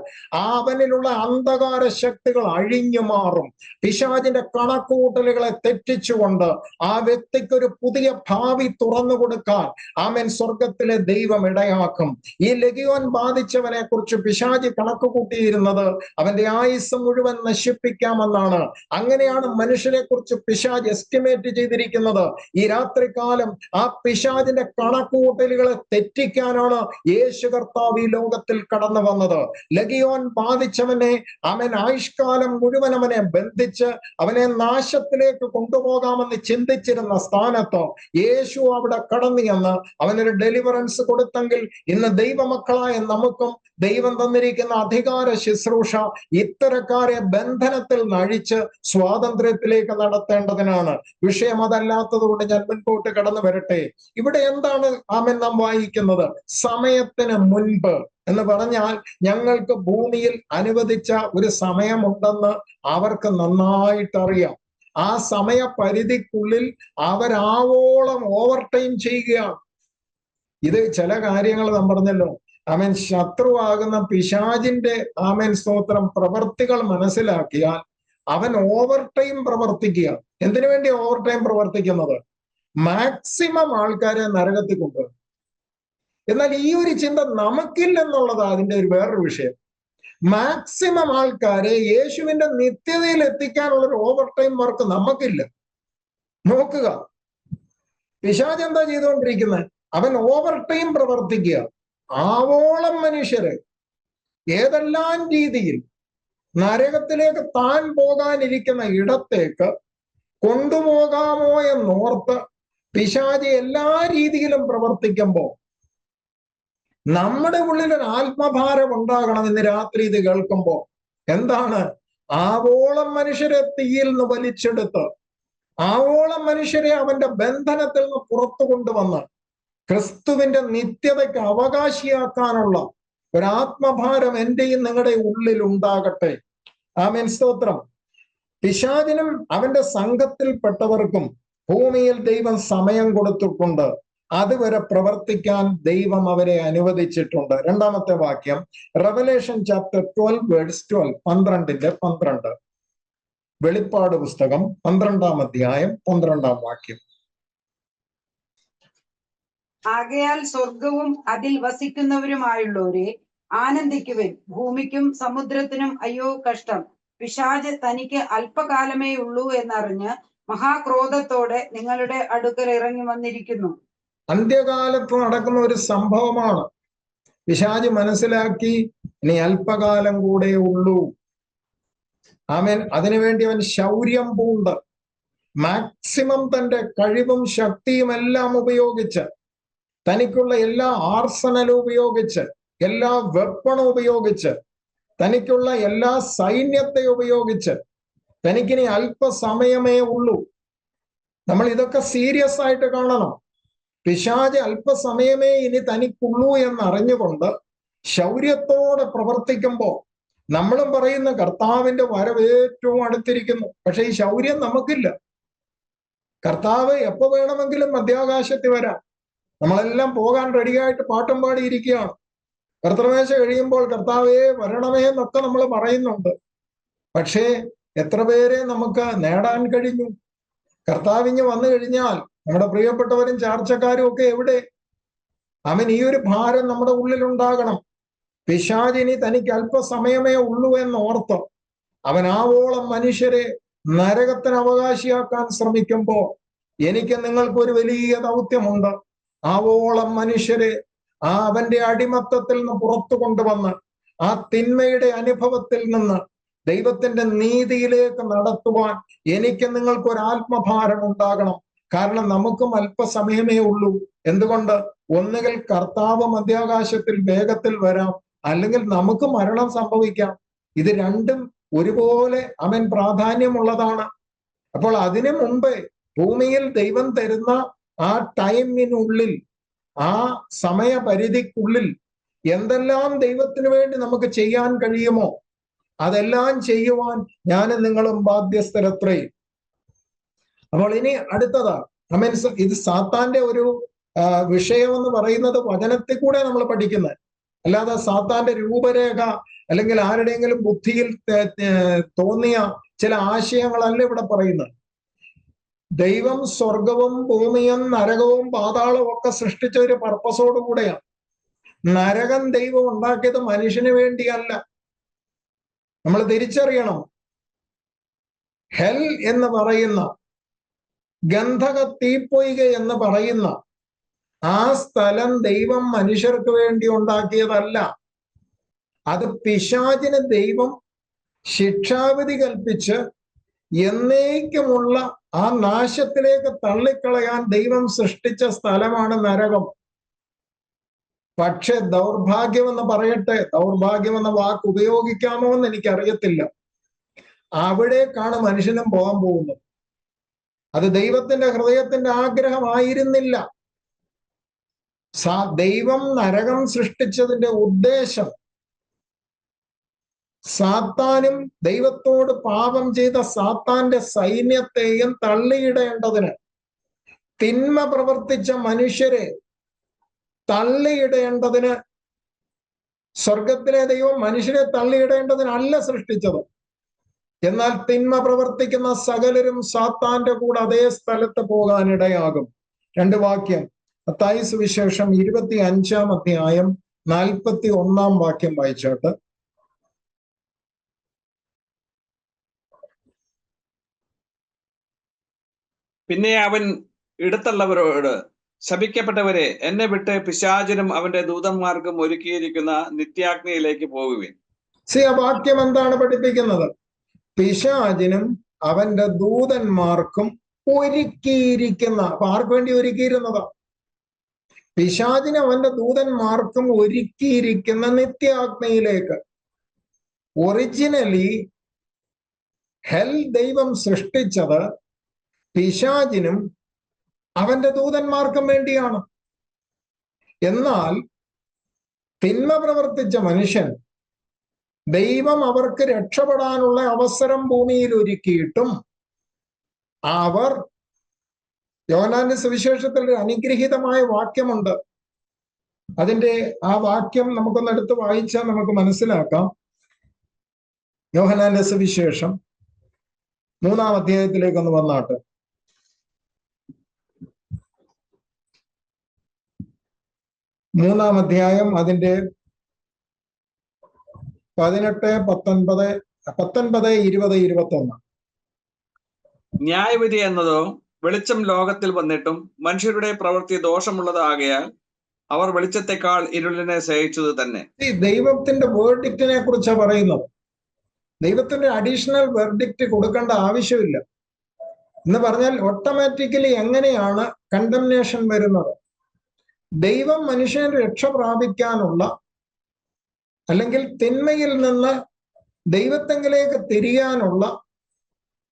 അവനിലുള്ള അന്ധകാര ശക്തികൾ അഴിഞ്ഞു മാറും. പിശാചിന്റെ കണക്കുകൂട്ടലുകളെ തെറ്റിച്ചുകൊണ്ട് ആ വ്യക്തിക്ക് ഒരു പുതിയ ഭാവി തുറന്നു കൊടുക്കാൻ ആമേൻ സ്വർഗത്തിലെ ദൈവം ഇടയാക്കും. ഈ ലെഗിയോൻ ബാധിച്ചവനെ കുറിച്ച് പിശാചി കണക്ക് കൂട്ടിയിരുന്നത് അവന്റെ ആയുസ് മുഴുവൻ നശിപ്പിക്കാമെന്നാണ്. അങ്ങനെയാണ് മനുഷ്യരെ കുറിച്ച് പിശാച് എസ്റ്റിമേറ്റ് ചെയ്തിരിക്കുന്നത്. ഈ രാത്രികാലം ആ പിശാചിന്റെ കണക്കുകൂട്ടലുകളെ തെറ്റിക്കാനാണ് യേശു കർത്താവ് ഈ ലോകത്തിൽ കടന്നു വന്നത്. ലെഗിയോൻ ബാധിച്ചവനെ അവൻ ആയുഷ്കാലം മുഴുവൻ അവനെ ബന്ധിച്ച് അവനെ നാശത്തിലേക്ക് കൊണ്ടുപോകാമെന്ന് ചിന്തിച്ചിരുന്ന സ്ഥാനത്ത് യേശു അവിടെ കടന്നു എന്ന് അവനൊരു ഡെലിവറൻസ് കൊടുത്തെങ്കിൽ, ഇന്ന് ദൈവമക്കളായ നമുക്കും ദൈവം തന്നിരിക്കുന്ന അധികാര ശുശ്രൂഷ ഇത്തരക്കാരെ ബന്ധനത്തിൽ നഴിച്ച് സ്വാതന്ത്ര്യത്തിലേക്ക് നടത്തേണ്ടതിനാണ്. വിഷയം അതല്ലാത്തത് കൊണ്ട് ഞാൻ മുൻപോട്ട് കടന്നു വരട്ടെ. ഇവിടെ എന്താണ് ആമേൻ നാം വായിക്കുന്നത്? സമയത്തിന് മുൻപ് എന്ന് പറഞ്ഞാൽ ഞങ്ങൾക്ക് ഭൂമിയിൽ അനുവദിച്ച ഒരു സമയമുണ്ടെന്ന് അവർക്ക് നന്നായിട്ടറിയാം. ആ സമയപരിധിക്കുള്ളിൽ അവരാവോളം ഓവർ ടൈം ചെയ്യുകയാണ്. ഇത് ചില കാര്യങ്ങൾ നാം പറഞ്ഞല്ലോ, ആമേൻ ശത്രുവാകുന്ന പിശാചിന്റെ ആമേൻ സ്തോത്രം പ്രവർത്തികൾ മനസ്സിലാക്കിയാൽ അവൻ ഓവർ ടൈം പ്രവർത്തിക്കുക. എന്തിനു വേണ്ടി ഓവർ ടൈം പ്രവർത്തിക്കുന്നത്? മാക്സിമം ആൾക്കാരെ നരകത്തിൽ കൊണ്ടുവരും. എന്നാൽ ഈ ഒരു ചിന്ത നമുക്കില്ലെന്നുള്ളതാണ് അതിന്റെ ഒരു വേറൊരു വിഷയം. മാക്സിമം ആൾക്കാരെ യേശുവിന്റെ നിത്യതയിൽ എത്തിക്കാനുള്ള ഒരു ഓവർ ടൈം വർക്ക് നമുക്കില്ല. നോക്കുക, പിശാച് എന്താ ചെയ്തുകൊണ്ടിരിക്കുന്നത്? അവൻ ഓവർ ടൈം പ്രവർത്തിക്കുക. ആവോളം മനുഷ്യരെ ഏതെല്ലാം രീതിയിൽ നരകത്തിലേക്ക് താൻ പോകാനിരിക്കുന്ന ഇടത്തേക്ക് കൊണ്ടുപോകാമോ എന്നോർത്ത് പിശാച് എല്ലാ രീതിയിലും പ്രവർത്തിക്കുമ്പോൾ നമ്മുടെ ഉള്ളിൽ ഒരു ആത്മഭാരം ഉണ്ടാകണം. ഇന്ന് രാത്രി ഇത് കേൾക്കുമ്പോൾ എന്താണ്? ആവോളം മനുഷ്യരെ തീയിൽ നിന്ന് വലിച്ചെടുത്ത് ആവോളം മനുഷ്യരെ അവന്റെ ബന്ധനത്തിൽ നിന്ന് പുറത്തു കൊണ്ടുവന്ന് ക്രിസ്തുവിന്റെ നിത്യതയ്ക്ക് അവകാശിയാക്കാനുള്ള ഒരാത്മഭാരം എന്റെയും നിങ്ങളുടെ ഉള്ളിൽ ഉണ്ടാകട്ടെ. ആമേൻ സ്തോത്രം. പിശാചിനും അവന്റെ സംഘത്തിൽപ്പെട്ടവർക്കും ഭൂമിയിൽ ദൈവം സമയം കൊടുത്തിട്ടുണ്ട്. അതുവരെ പ്രവർത്തിക്കാൻ ദൈവം അവരെ അനുവദിച്ചിട്ടുണ്ട്. രണ്ടാമത്തെ വാക്യം റെവലേഷൻ ചാപ്റ്റർ 12 വേഴ്സ് 12, 12:12. വെളിപ്പാട് പുസ്തകം 12-ാം അധ്യായം 12-ാം വാക്യം. ആകയാൽ സ്വർഗവും അതിൽ വസിക്കുന്നവരുമായുള്ളവരെ ആനന്ദിക്കുവിൻ. ഭൂമിക്കും സമുദ്രത്തിനും അയ്യോ കഷ്ടം. പിശാച് തനിക്ക് അല്പകാലമേ ഉള്ളൂ എന്നറിഞ്ഞ് മഹാക്രോധത്തോടെ നിങ്ങളുടെ അടുക്കൽ ഇറങ്ങി വന്നിരിക്കുന്നു. അന്ത്യകാലത്ത് നടക്കുന്ന ഒരു സംഭവമാണ്. പിശാച് മനസ്സിലാക്കി ഇനി അല്പകാലം കൂടെ ഉള്ളൂ. ആമേൻ. അതിനുവേണ്ടി അവൻ ശൗര്യം പൂണ്ട് മാക്സിമം തന്റെ കഴിവും ശക്തിയും എല്ലാം ഉപയോഗിച്ച്, തനിക്കുള്ള എല്ലാ ആർസനലും ഉപയോഗിച്ച്, എല്ലാ വെപ്പണും ഉപയോഗിച്ച്, തനിക്കുള്ള എല്ലാ സൈന്യത്തെ ഉപയോഗിച്ച്, തനിക്കിനി അല്പസമയമേ ഉള്ളൂ. നമ്മൾ ഇതൊക്കെ സീരിയസ് ആയിട്ട് കാണണം. പിശാച് അല്പസമയമേ ഇനി തനിക്കുള്ളൂ എന്നറിഞ്ഞുകൊണ്ട് ശൗര്യത്തോടെ പ്രവർത്തിക്കുമ്പോൾ നമ്മളും പറയുന്ന കർത്താവിന്റെ വരവ് ഏറ്റവും അടുത്തിരിക്കുന്നു. പക്ഷെ ഈ ശൗര്യം നമുക്കില്ല. കർത്താവ് എപ്പോ വേണമെങ്കിലും മധ്യാകാശത്തിൽ വരാം. നമ്മളെല്ലാം പോകാൻ റെഡിയായിട്ട് പാട്ടും പാടിയിരിക്കുകയാണ്. കർത്തൃമേശ കഴിയുമ്പോൾ കർത്താവേ വരണമേ എന്നൊക്കെ നമ്മൾ പറയുന്നുണ്ട്. പക്ഷേ എത്ര പേരെ നമുക്ക് നേടാൻ കഴിഞ്ഞു? കർത്താവിഞ്ഞ് വന്നു കഴിഞ്ഞാൽ നമ്മുടെ പ്രിയപ്പെട്ടവരും ചാർച്ചക്കാരും ഒക്കെ എവിടെ? അവൻ ഈ ഒരു ഭാരം നമ്മുടെ ഉള്ളിൽ ഉണ്ടാകണം. പിശാചിനി തനിക്ക് അല്പസമയമേ ഉള്ളൂ എന്നോർത്ത് അവൻ ആവോളം മനുഷ്യരെ നരകത്തിന് അവകാശിയാക്കാൻ ശ്രമിക്കുമ്പോ എനിക്ക് നിങ്ങൾക്ക് ഒരു വലിയ ദൗത്യമുണ്ട്. ആവോളം മനുഷ്യരെ അവന്റെ അടിമത്തത്തിൽ നിന്ന് പുറത്തു കൊണ്ടുവന്ന് ആ തിന്മയുടെ അനുഭവത്തിൽ നിന്ന് ദൈവത്തിന്റെ നീതിയിലേക്ക് നടത്തുവാൻ എനിക്ക് നിങ്ങൾക്ക് ഒരു ആത്മഭാരം ഉണ്ടാകണം. കാരണം നമുക്കും അല്പസമയമേ ഉള്ളൂ. എന്തുകൊണ്ട്? ഒന്നുകിൽ കർത്താവ് മധ്യാകാശത്തിൽ വേഗത്തിൽ വരാം, അല്ലെങ്കിൽ നമുക്ക് മരണം സംഭവിക്കാം. ഇത് രണ്ടും ഒരുപോലെ പ്രാധാന്യമുള്ളതാണ്. അപ്പോൾ അതിനു മുമ്പ് ഭൂമിയിൽ ദൈവം തരുന്ന ആ ടൈമിനുള്ളിൽ, ആ സമയപരിധിക്കുള്ളിൽ എന്തെല്ലാം ദൈവത്തിന് വേണ്ടി നമുക്ക് ചെയ്യാൻ കഴിയുമോ അതെല്ലാം ചെയ്യുവാൻ ഞാനും നിങ്ങളും ബാധ്യസ്ഥരത്രേ. അപ്പോൾ ഇനി അടുത്തതാ ഇത് സാത്താന്റെ ഒരു വിഷയം എന്ന് പറയുന്നത് വചനത്തിൽ കൂടെ നമ്മൾ പഠിക്കുന്നത്, അല്ലാതെ സാത്താന്റെ രൂപരേഖ അല്ലെങ്കിൽ ആരുടെയെങ്കിലും ബുദ്ധിയിൽ തോന്നിയ ചില ആശയങ്ങളല്ല ഇവിടെ പറയുന്നത്. ദൈവം സ്വർഗവും ഭൂമിയും നരകവും പാതാളവും ഒക്കെ സൃഷ്ടിച്ച ഒരു പർപ്പസോട് കൂടെയാണ്. നരകം ദൈവം ഉണ്ടാക്കിയത് മനുഷ്യന് വേണ്ടിയല്ല. നമ്മൾ തിരിച്ചറിയണം, ഹെൽ എന്ന് പറയുന്ന, ഗന്ധക തീപ്പൊയ്ക എന്ന് പറയുന്ന ആ സ്ഥലം ദൈവം മനുഷ്യർക്ക് വേണ്ടി ഉണ്ടാക്കിയതല്ല. അത് പിശാചിന് ദൈവം ശിക്ഷാവിധി കൽപ്പിച്ച് എന്നേക്കുമുള്ള ആ നാശത്തിലേക്ക് തള്ളിക്കളയാൻ ദൈവം സൃഷ്ടിച്ച സ്ഥലമാണ് നരകം. പക്ഷെ ദൗർഭാഗ്യമെന്ന് പറയട്ടെ, ദൗർഭാഗ്യമെന്ന വാക്ക് ഉപയോഗിക്കാമോ എന്ന് എനിക്കറിയത്തില്ല, അവിടേക്കാണ് മനുഷ്യനും പോകാൻ പോകുന്നത്. അത് ദൈവത്തിന്റെ ഹൃദയത്തിന്റെ ആഗ്രഹമായിരുന്നില്ല. ദൈവം നരകം സൃഷ്ടിച്ചതിന്റെ ഉദ്ദേശം സാത്താനും ദൈവത്തോട് പാപം ചെയ്ത സാത്താന്റെ സൈന്യത്തെയും തള്ളിയിടേണ്ടതിന്, തിന്മ പ്രവർത്തിച്ച മനുഷ്യരെ തള്ളിയിടേണ്ടതിന്, സ്വർഗത്തിലെ ദൈവം മനുഷ്യരെ തള്ളിയിടേണ്ടതിനല്ല സൃഷ്ടിച്ചത്. എന്നാൽ തിന്മ പ്രവർത്തിക്കുന്ന സകലരും സാത്താന്റെ കൂടെ അതേ സ്ഥലത്ത് പോകാനിടയാകും. 2 വാക്യം മത്തായി സുവിശേഷം 25-ാം അധ്യായം 41-ാം വാക്യം വായിച്ചോട്ട്. പിന്നെ അവൻ ഇടത്തുള്ളവരോട്, ശപിക്കപ്പെട്ടവരെ, എന്നെ വിട്ട് പിശാചിനും അവന്റെ ദൂതന്മാർക്കും ഒരുക്കിയിരിക്കുന്ന നിത്യാഗ്നിയിലേക്ക് പോകുവിൻ. ആ വാക്യം എന്താണ് പഠിപ്പിക്കുന്നത്? പിശാചിനും അവന്റെ ദൂതന്മാർക്കും ഒരുക്കിയിരിക്കുന്ന, അപ്പൊ ആർക്ക് വേണ്ടി ഒരുക്കിയിരുന്നതാ? പിശാചിനും അവന്റെ ദൂതന്മാർക്കും ഒരുക്കിയിരിക്കുന്ന നിത്യാഗ്നിയിലേക്ക്. ഒറിജിനലി ഹെൽ ദൈവം സൃഷ്ടിച്ചത് പിശാചിനും അവന്റെ ദൂതന്മാർക്കും വേണ്ടിയാണ്. എന്നാൽ തിന്മ പ്രവർത്തിച്ച മനുഷ്യൻ ദൈവം അവർക്ക് രക്ഷപ്പെടാനുള്ള അവസരം ഭൂമിയിൽ ഒരുക്കിയിട്ടും അവർ, യോഹന്നാന്റെ സുവിശേഷത്തിൽ ഒരു അനുഗ്രഹീതമായ വാക്യമുണ്ട്, അതിന്റെ ആ വാക്യം നമുക്കൊന്ന് എടുത്ത് വായിച്ചാൽ നമുക്ക് മനസ്സിലാക്കാം. യോഹന്നാന്റെ സുവിശേഷം 3-ാം അധ്യായത്തിലേക്കൊന്ന് വന്നാട്ട്. 3-ാം അധ്യായം അതിന്റെ 18, 19, 20, 21. ന്യായവിധി എന്നതോ വെളിച്ചം ലോകത്തിൽ വന്നിട്ടും മനുഷ്യരുടെ പ്രവൃത്തി ദോഷമുള്ളതാകയാൽ അവർ വെളിച്ചത്തെക്കാൾ ഇരുളിനെ സ്നേഹിച്ചത് തന്നെ. ദൈവത്തിന്റെ വേർഡിക്റ്റിനെ കുറിച്ചാണ് പറയുന്നത്. ദൈവത്തിന്റെ അഡീഷണൽ വെർഡിക്റ്റ് കൊടുക്കേണ്ട ആവശ്യമില്ല എന്ന് പറഞ്ഞാൽ ഓട്ടോമാറ്റിക്കലി എങ്ങനെയാണ് കണ്ടംനേഷൻ വരുന്നത്? ദൈവം മനുഷ്യൻ രക്ഷ പ്രാപിക്കാനുള്ള, അല്ലെങ്കിൽ തിന്മയിൽ നിന്ന് ദൈവത്തെങ്കിലേക്ക് തിരിയാനുള്ള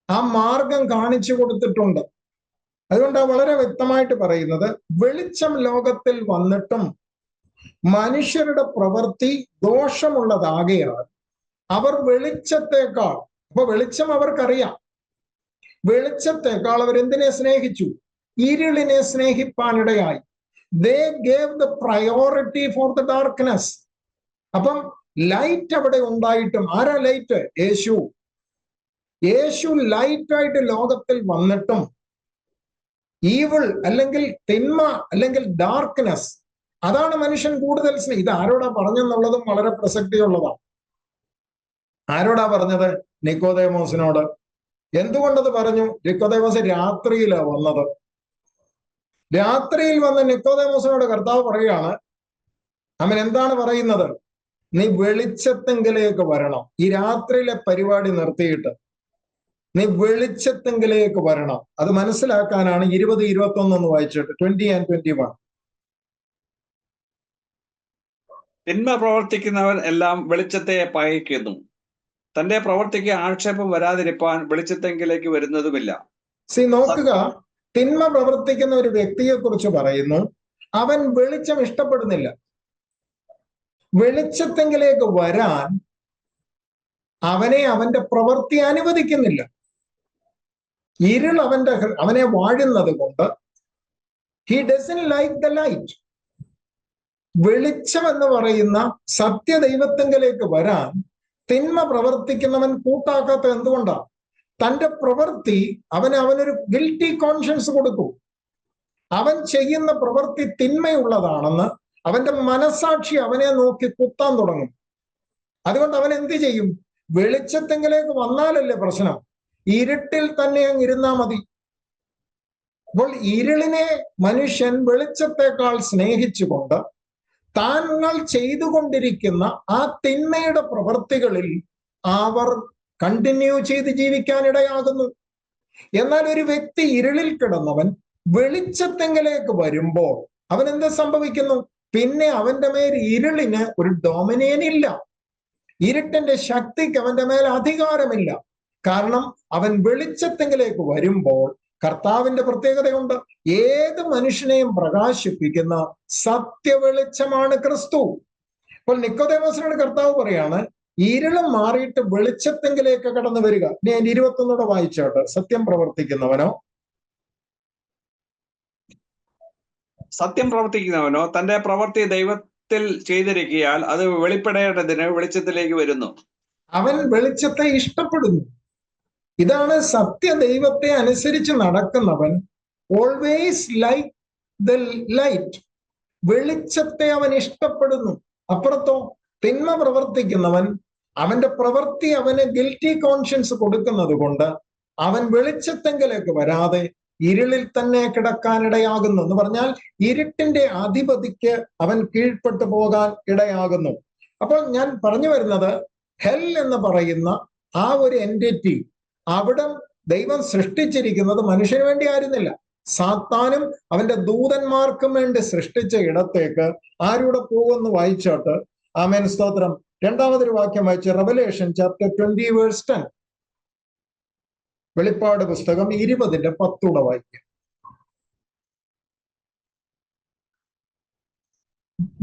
ആ മാർഗം കാണിച്ചു കൊടുത്തിട്ടുണ്ട്. അതുകൊണ്ടാണ് വളരെ വ്യക്തമായിട്ട് പറയുന്നത്, വെളിച്ചം ലോകത്തിൽ വന്നിട്ടും മനുഷ്യരുടെ പ്രവൃത്തി ദോഷമുള്ളതാകയാൽ അവർ വെളിച്ചത്തെക്കാൾ, അപ്പൊ വെളിച്ചം അവർക്കറിയാം, വെളിച്ചത്തെക്കാൾ അവരെന്തിനെ സ്നേഹിച്ചു? ഇരുളിനെ സ്നേഹിപ്പാനിടയായി. They gave the priority for the darkness. അപ്പം ലൈറ്റ് അവിടെ ഉണ്ടായിട്ടും, ആരാ ലൈറ്റ്? യേശു. യേശു ലൈറ്റായിട്ട് ലോകത്തിൽ വന്നിട്ടും ഈവിൾ അല്ലെങ്കിൽ തിന്മ അല്ലെങ്കിൽ ഡാർക്ക്നെസ്, അതാണ് മനുഷ്യൻ കൂടുതൽ ഇത് ആരോടാ പറഞ്ഞെന്നുള്ളതും വളരെ പ്രസക്തിയുള്ളതാണ്. ആരോടാ പറഞ്ഞത്? നിക്കോദേമോസിനോട്. എന്തുകൊണ്ടത് പറഞ്ഞു? നിക്കോദേമോസ് രാത്രിയിലാണ് വന്നത്. രാത്രിയിൽ വന്ന നിക്കോദേമോസിനോട് കർത്താവ് പറയുകയാണ്, അവൻ എന്താണ് പറയുന്നത്? നീ വെളിച്ചത്തെങ്കിലേക്ക് വരണം. ഈ രാത്രിയിലെ പരിപാടി നിർത്തിയിട്ട് നീ വെളിച്ചത്തെങ്കിലേക്ക് വരണം. അത് മനസ്സിലാക്കാനാണ് 20, 21 വായിച്ചിട്ട് 20 and 21. തിന്മ പ്രവർത്തിക്കുന്നവൻ എല്ലാം വെളിച്ചത്തെ പകയ്ക്കുന്നു. തന്റെ പ്രവൃത്തിക്ക് ആക്ഷേപം വരാതിരിപ്പാൻ വെളിച്ചത്തെങ്കിലേക്ക് വരുന്നതുമില്ല. നോക്കുക, തിന്മ പ്രവർത്തിക്കുന്ന ഒരു വ്യക്തിയെ കുറിച്ച് പറയുന്നു, അവൻ വെളിച്ചം ഇഷ്ടപ്പെടുന്നില്ല. വെളിച്ചത്തെങ്കിലേക്ക് വരാൻ അവന്റെ പ്രവൃത്തി അനുവദിക്കുന്നില്ല. ഇരുൾ അവനെ വാഴുന്നത് കൊണ്ട് he doesn't like the light. വെളിച്ചം എന്ന് പറയുന്ന സത്യദൈവത്തെങ്കിലേക്ക് വരാൻ തിന്മ പ്രവർത്തിക്കുന്നവൻ കൂട്ടാക്കാത്ത എന്തുകൊണ്ടാണ്? തന്റെ പ്രവൃത്തി അവനൊരു ഗിൽറ്റി കോൺഷ്യൻസ് കൊടുക്കും. അവൻ ചെയ്യുന്ന പ്രവൃത്തി തിന്മയുള്ളതാണെന്ന് അവന്റെ മനസാക്ഷി അവനെ നോക്കി കുത്താൻ തുടങ്ങും. അതുകൊണ്ട് അവൻ എന്ത് ചെയ്യും? വെളിച്ചത്തെങ്കിലേക്ക് വന്നാലല്ലേ പ്രശ്നം, ഇരുട്ടിൽ തന്നെ അങ്ങ് ഇരുന്നാ മതി. അപ്പോൾ ഇരുളിനെ മനുഷ്യൻ വെളിച്ചത്തെക്കാൾ സ്നേഹിച്ചുകൊണ്ട് താങ്കൾ ചെയ്തുകൊണ്ടിരിക്കുന്ന ആ തിന്മയുടെ പ്രവൃത്തികളിൽ അവർ കണ്ടിന്യൂ ചെയ്ത് ജീവിക്കാനിടയാകുന്നു. എന്നാൽ ഒരു വ്യക്തി ഇരുളിൽ കിടന്നവൻ വെളിച്ചത്തെങ്കിലേക്ക് വരുമ്പോൾ അവൻ എന്ത് സംഭവിക്കുന്നു? പിന്നെ അവന്റെ മേൽ ഇരുളിന് ഒരു ഡൊമിനിയൻ ഇല്ല. ഇരുട്ടിന്റെ ശക്തിക്ക് അവന്റെ മേൽ അധികാരമില്ല. കാരണം അവൻ വെളിച്ചത്തെങ്കിലേക്ക് വരുമ്പോൾ കർത്താവിന്റെ പ്രത്യേകതയുണ്ട്. ഏത് മനുഷ്യനെയും പ്രകാശിപ്പിക്കുന്ന സത്യവെളിച്ചമാണ് ക്രിസ്തു. അപ്പോൾ നിക്കോദേമോസിനോട് കർത്താവ് പറയാണ്, ഇരുളും മാറിയിട്ട് വെളിച്ചത്തെങ്കിലേക്ക് കടന്നു വരിക. ഞാൻ 21 വായിച്ചോട്ടെ. സത്യം പ്രവർത്തിക്കുന്നവനോ തന്റെ പ്രവൃത്തി ദൈവത്തിൽ ചെയ്തിരിക്കയാൽ അത് വെളിപ്പെടേണ്ടതിന് വെളിച്ചത്തിലേക്ക് വരുന്നു. അവൻ വെളിച്ചത്തെ ഇഷ്ടപ്പെടുന്നു. ഇതാണ് സത്യദൈവത്തെ അനുസരിച്ച് നടക്കുന്നവൻ ഓൾവേസ് ലൈക്ക് ദ ലൈറ്റ്. വെളിച്ചത്തെ അവൻ ഇഷ്ടപ്പെടുന്നു. അപ്പുറത്തോ തിന്മ പ്രവർത്തിക്കുന്നവൻ അവന്റെ പ്രവൃത്തി അവന് ഗിൽറ്റി കോൺഷ്യൻസ് കൊടുക്കുന്നത് കൊണ്ട് അവൻ വെളിച്ചത്തെങ്കിലേക്ക് വരാതെ ഇരുളിൽ തന്നെ കിടക്കാനിടയാകുന്നു. എന്ന് പറഞ്ഞാൽ ഇരുട്ടിന്റെ അധിപതിക്ക് അവൻ കീഴ്പ്പെട്ടു പോകാൻ ഇടയാകുന്നു. അപ്പോൾ ഞാൻ പറഞ്ഞു വരുന്നത്, ഹെൽ എന്ന് പറയുന്ന ആ ഒരു എൻറ്റിറ്റി അവിടെ ദൈവം സൃഷ്ടിച്ചിരിക്കുന്നത് മനുഷ്യന് വേണ്ടി ആയിരുന്നില്ല, സാത്താനും അവന്റെ ദൂതന്മാർക്കും വേണ്ടി സൃഷ്ടിച്ച ഇടത്തേക്ക് ആരൂടെ പോകുമെന്ന് വായിച്ചോട്ട്. ആമേൻ, സ്തോത്രം. രണ്ടാമതൊരു വാക്യം വായിച്ച് റെവലേഷൻ ചാപ്റ്റർ 20 വേഴ്സ് 10. വെളിപ്പാട് പുസ്തകം 20:10 വായിക്കാം.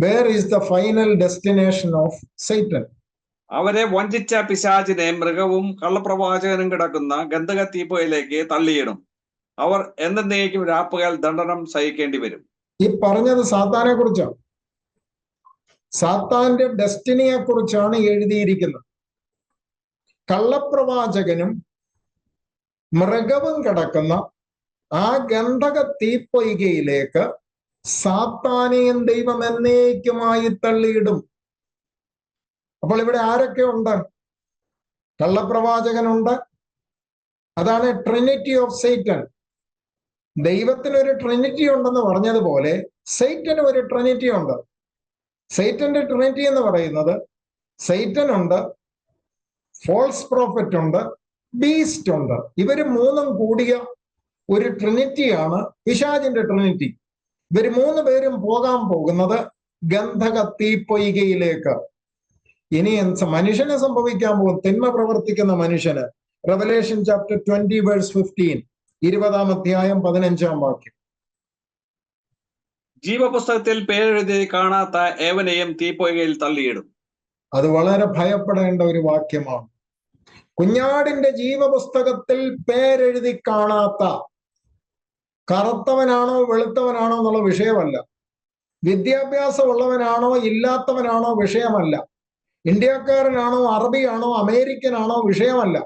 Where is the final destination of Satan? അവരെ വഞ്ചിച്ച പിശാചിനെ മൃഗവും കള്ളപ്രവാചകനും കിടക്കുന്ന ഗന്ധക തീപ്പൊയിലേക്ക് തള്ളിയിടും. അവർ എന്നേക്കും രാപ്പകൽ ദണ്ഡനം സഹിക്കേണ്ടി വരും. ഈ പറഞ്ഞത് സാത്താനെ കുറിച്ചാണ്. സാത്താന്റെ ഡെസ്റ്റിനിയെ കുറിച്ചാണ് എഴുതിയിരിക്കുന്നത്. കള്ളപ്രവാചകനും മൃഗവും കിടക്കുന്ന ആ ഗന്ധക തീപ്പൊയ്കയിലേക്ക് സാത്താനെയും ദൈവം എന്നേക്കുമായി തള്ളിയിടും. അപ്പോൾ ഇവിടെ ആരൊക്കെ ഉണ്ട്? കള്ളപ്രവാചകനുണ്ട്. അതാണ് ട്രിനിറ്റി ഓഫ് സൈറ്റൻ. ദൈവത്തിനൊരു ട്രിനിറ്റി ഉണ്ടെന്ന് പറഞ്ഞതുപോലെ സൈറ്റന് ഒരു ട്രിനിറ്റി ഉണ്ട്. സൈറ്റന്റെ ട്രിനിറ്റി എന്ന് പറയുന്നത്, സൈറ്റൻ ഉണ്ട്, ഫോൾസ് പ്രോഫറ്റ് ഉണ്ട്, ബീസ്റ്റ് ഉണ്ട്. ഇവര് മൂന്നും കൂടിയ ഒരു ട്രിനിറ്റിയാണ് പിശാചിന്റെ ട്രിനിറ്റി. ഇവര് 3 പേരും പോകാൻ പോകുന്നത് ഗന്ധക തീപ്പൊയ്കയിലേക്ക്. ഇനി മനുഷ്യനെ സംഭവിക്കാൻ പോകും, തിന്മ പ്രവർത്തിക്കുന്ന മനുഷ്യന്. റെവലേഷൻ ചാപ്റ്റർ 20 വേഴ്സ് 15, 20-ാം അധ്യായം 15-ാം വാക്യം. ജീവപുസ്തകത്തിൽ പേരെഴുതി കാണാത്ത ഏവനെയും തീപ്പൊയ്കയിൽ തള്ളിയിടും. അത് വളരെ ഭയപ്പെടേണ്ട ഒരു വാക്യമാണ്. കുഞ്ഞാടിന്റെ ജീവപുസ്തകത്തിൽ പേരെഴുതി കാണാത്ത, കറുത്തവനാണോ വെളുത്തവനാണോ എന്നുള്ള വിഷയമല്ല, വിദ്യാഭ്യാസമുള്ളവനാണോ ഇല്ലാത്തവനാണോ വിഷയമല്ല, ഇന്ത്യക്കാരനാണോ അറബിയാണോ അമേരിക്കനാണോ വിഷയമല്ല.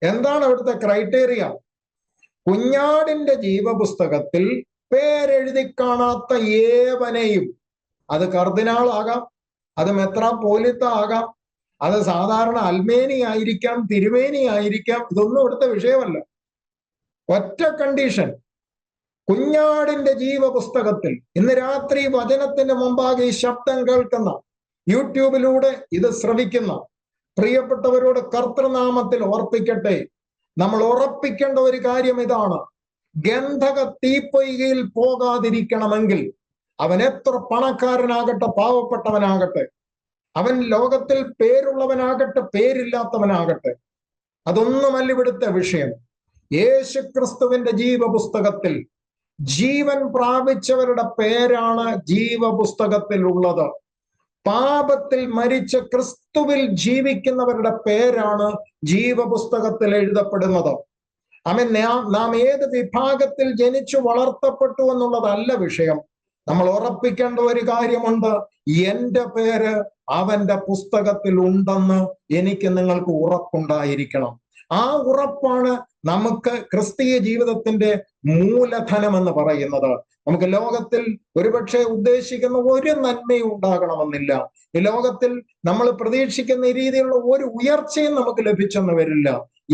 എന്താണ് അവിടുത്തെ ക്രൈറ്റീരിയ? കുഞ്ഞാടിന്റെ ജീവപുസ്തകത്തിൽ പേരെഴുതി കാണാത്ത ഏവനെയും, അത് കർദിനാൾ ആകാം, അത് മെത്രാപ്പോലിത്ത ആകാം, അത് സാധാരണ അൽമേനി ആയിരിക്കാം, തിരുമേനി ആയിരിക്കാം, ഇതൊന്നും ഇവിടുത്തെ വിഷയമല്ല. ഒറ്റ കണ്ടീഷൻ, കുഞ്ഞാടിന്റെ ജീവപുസ്തകത്തിൽ. ഇന്ന് രാത്രി വചനത്തിന്റെ മുമ്പാകെ ഈ ശബ്ദം കേൾക്കുന്ന, യൂട്യൂബിലൂടെ ഇത് ശ്രവിക്കുന്ന പ്രിയപ്പെട്ടവരോട് കർത്തൃനാമത്തിൽ ഓർപ്പിക്കട്ടെ, നമ്മൾ ഉറപ്പിക്കേണ്ട ഒരു കാര്യം ഇതാണ്: ഗന്ധക തീപ്പൊയ്കയിൽ പോകാതിരിക്കണമെങ്കിൽ അവൻ എത്ര പണക്കാരനാകട്ടെ, പാവപ്പെട്ടവനാകട്ടെ, അവൻ ലോകത്തിൽ പേരുള്ളവനാകട്ടെ, പേരില്ലാത്തവനാകട്ടെ, അതൊന്നുമല്ല ഇവിടുത്തെ വിഷയം. യേശുക്രിസ്തുവിന്റെ ജീവപുസ്തകത്തിൽ ജീവൻ പ്രാപിച്ചവരുടെ പേരാണ് ജീവപുസ്തകത്തിൽ ഉള്ളത്. പാപത്തിൽ മരിച്ച ക്രിസ്തുവിൽ ജീവിക്കുന്നവരുടെ പേരാണ് ജീവപുസ്തകത്തിൽ എഴുതപ്പെടുന്നത്. നാം ഏത് വിഭാഗത്തിൽ ജനിച്ചു വളർത്തപ്പെട്ടു എന്നുള്ളതല്ല വിഷയം. നമ്മൾ ഉറപ്പിക്കേണ്ട ഒരു കാര്യമുണ്ട്. എന്റെ പേര് അവന്റെ പുസ്തകത്തിൽ ഉണ്ടെന്ന് എനിക്ക് നിങ്ങൾക്ക് ഉറപ്പുണ്ടായിരിക്കണം. ആ ഉറപ്പാണ് നമുക്ക് ക്രിസ്തീയ ജീവിതത്തിന്റെ മൂലധനം എന്ന് പറയുന്നത്. നമുക്ക് ലോകത്തിൽ ഒരുപക്ഷെ ഉദ്ദേശിക്കുന്ന ഒരു നന്മയും ഉണ്ടാകണമെന്നില്ല. ഈ ലോകത്തിൽ നമ്മൾ പ്രതീക്ഷിക്കുന്ന രീതിയിലുള്ള ഒരു ഉയർച്ചയും നമുക്ക് ലഭിച്ചെന്ന് വരില്ല.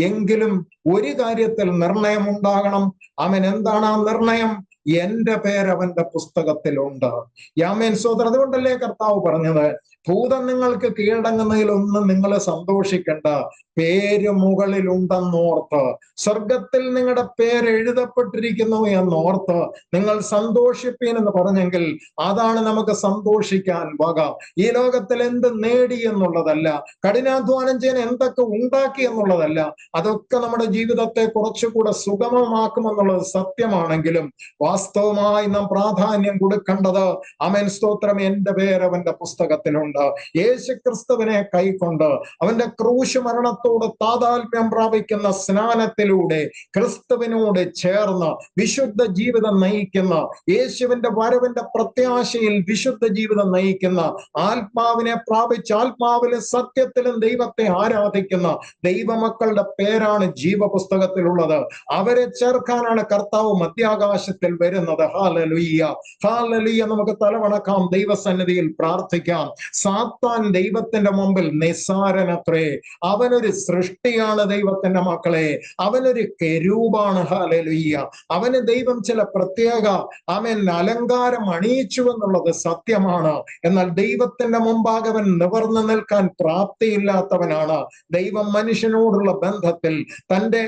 എങ്കിലും ഒരു കാര്യത്തിൽ നിർണയം ഉണ്ടാകണം. അവൻ എന്താണ് ആ നിർണയം? എന്റെ പേര് അവന്റെ പുസ്തകത്തിലുണ്ട്. യാമേൻ സോദർ. അതുകൊണ്ടല്ലേ കർത്താവ് പറഞ്ഞത്, ഭൂതം നിങ്ങൾക്ക് കീഴടങ്ങുന്നതിലൊന്നും നിങ്ങൾ സന്തോഷിക്കണ്ട, പേര് മുകളിലുണ്ടെന്നോർത്ത്, സ്വർഗത്തിൽ നിങ്ങളുടെ പേര് എഴുതപ്പെട്ടിരിക്കുന്നു എന്നോർത്ത് നിങ്ങൾ സന്തോഷിപ്പീൻ എന്ന് പറഞ്ഞെങ്കിൽ അതാണ് നമുക്ക് സന്തോഷിക്കാൻ വക. ഈ ലോകത്തിൽ എന്ത് നേടി എന്നുള്ളതല്ല, കഠിനാധ്വാനം ചെയ്യാൻ എന്തൊക്കെ ഉണ്ടാക്കി എന്നുള്ളതല്ല, അതൊക്കെ നമ്മുടെ ജീവിതത്തെ കുറച്ചുകൂടെ സുഗമമാക്കുമെന്നുള്ളത് സത്യമാണെങ്കിലും വാസ്തവമായി നാം പ്രാധാന്യം കൊടുക്കേണ്ടത്, ആമേൻ സ്തോത്രം, എന്റെ പേര് അവന്റെ പുസ്തകത്തിലുണ്ട്. യേശുക്രിസ്തുവിനെ കൈക്കൊണ്ട് അവന്റെ ക്രൂശ് മരണത്തോട് താതാത്മ്യം പ്രാപിക്കുന്ന സ്നാനത്തിലൂടെ ക്രിസ്തുവിനോട് ചേർന്ന് വിശുദ്ധ ജീവിതം നയിക്കുന്ന, യേശുവിന്റെ വരവിന്റെ പ്രത്യാശയിൽ വിശുദ്ധ ജീവിതം നയിക്കുന്ന, ആത്മാവിനെ പ്രാപിച്ച് ആത്മാവിലും സത്യത്തിലും ദൈവത്തെ ആരാധിക്കുന്ന ദൈവമക്കളുടെ പേരാണ് ജീവപുസ്തകത്തിലുള്ളത്. അവരെ ചേർക്കാനാണ് കർത്താവ് മധ്യാകാശത്തിൽ വരുന്നത്. Hallelujah, hallelujah. നമുക്ക് തലവണക്കാം, ദൈവസന്നിധിയിൽ പ്രാർത്ഥിക്കാം. സാത്താൻ ദൈവത്തിന്റെ മുമ്പിൽ നിസ്സാരനത്രേ. അവനൊരു സൃഷ്ടിയാണ് ദൈവത്തിന്റെ മക്കളെ. അവനൊരു കെരൂബാണ്. ഹല്ലേലൂയ. അവന് ദൈവം ചില പ്രത്യേക അലങ്കാരം അണിയിച്ചു എന്നുള്ളത് സത്യമാണ്. എന്നാൽ ദൈവത്തിന്റെ മുമ്പാകെ അവൻ നിവർന്നു നിൽക്കാൻ പ്രാപ്തിയില്ലാത്തവനാണ്. ദൈവം മനുഷ്യനോടുള്ള ബന്ധത്തിൽ, തന്റെ